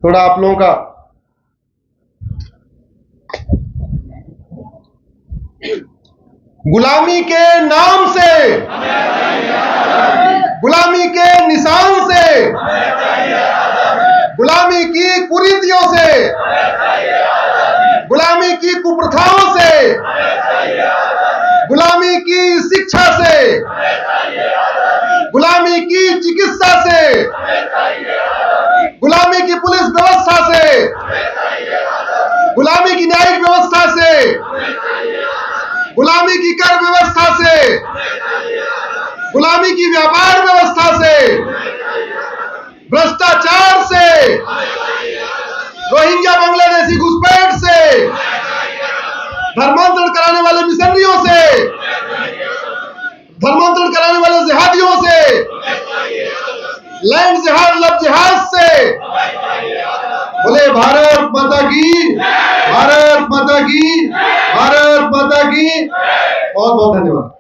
थोड़ा आप लोगों का गुलामी के नाम से, गुलामी के निशान से, गुलामी की कुरीतियों से, गुलामी की कुप्रथाओं से, गुलामी की शिक्षा से, गुलामी की चिकित्सा से, गुलामी की पुलिस व्यवस्था से, गुलामी की न्यायिक व्यवस्था से, गुलामी की कर व्यवस्था से, गुलामी की व्यापार व्यवस्था से, भ्रष्टाचार से, रोहिंग्या बांग्लादेशी घुसपैठ से, धर्मांतरण कराने वाले मिशनरियों से, धर्मांतरण कराने वाले जिहादियों से, लैंड जिहाद, लब जिहाद से। बोले भारत माता की, भारत माता की, भारत माता की। बहुत बहुत धन्यवाद।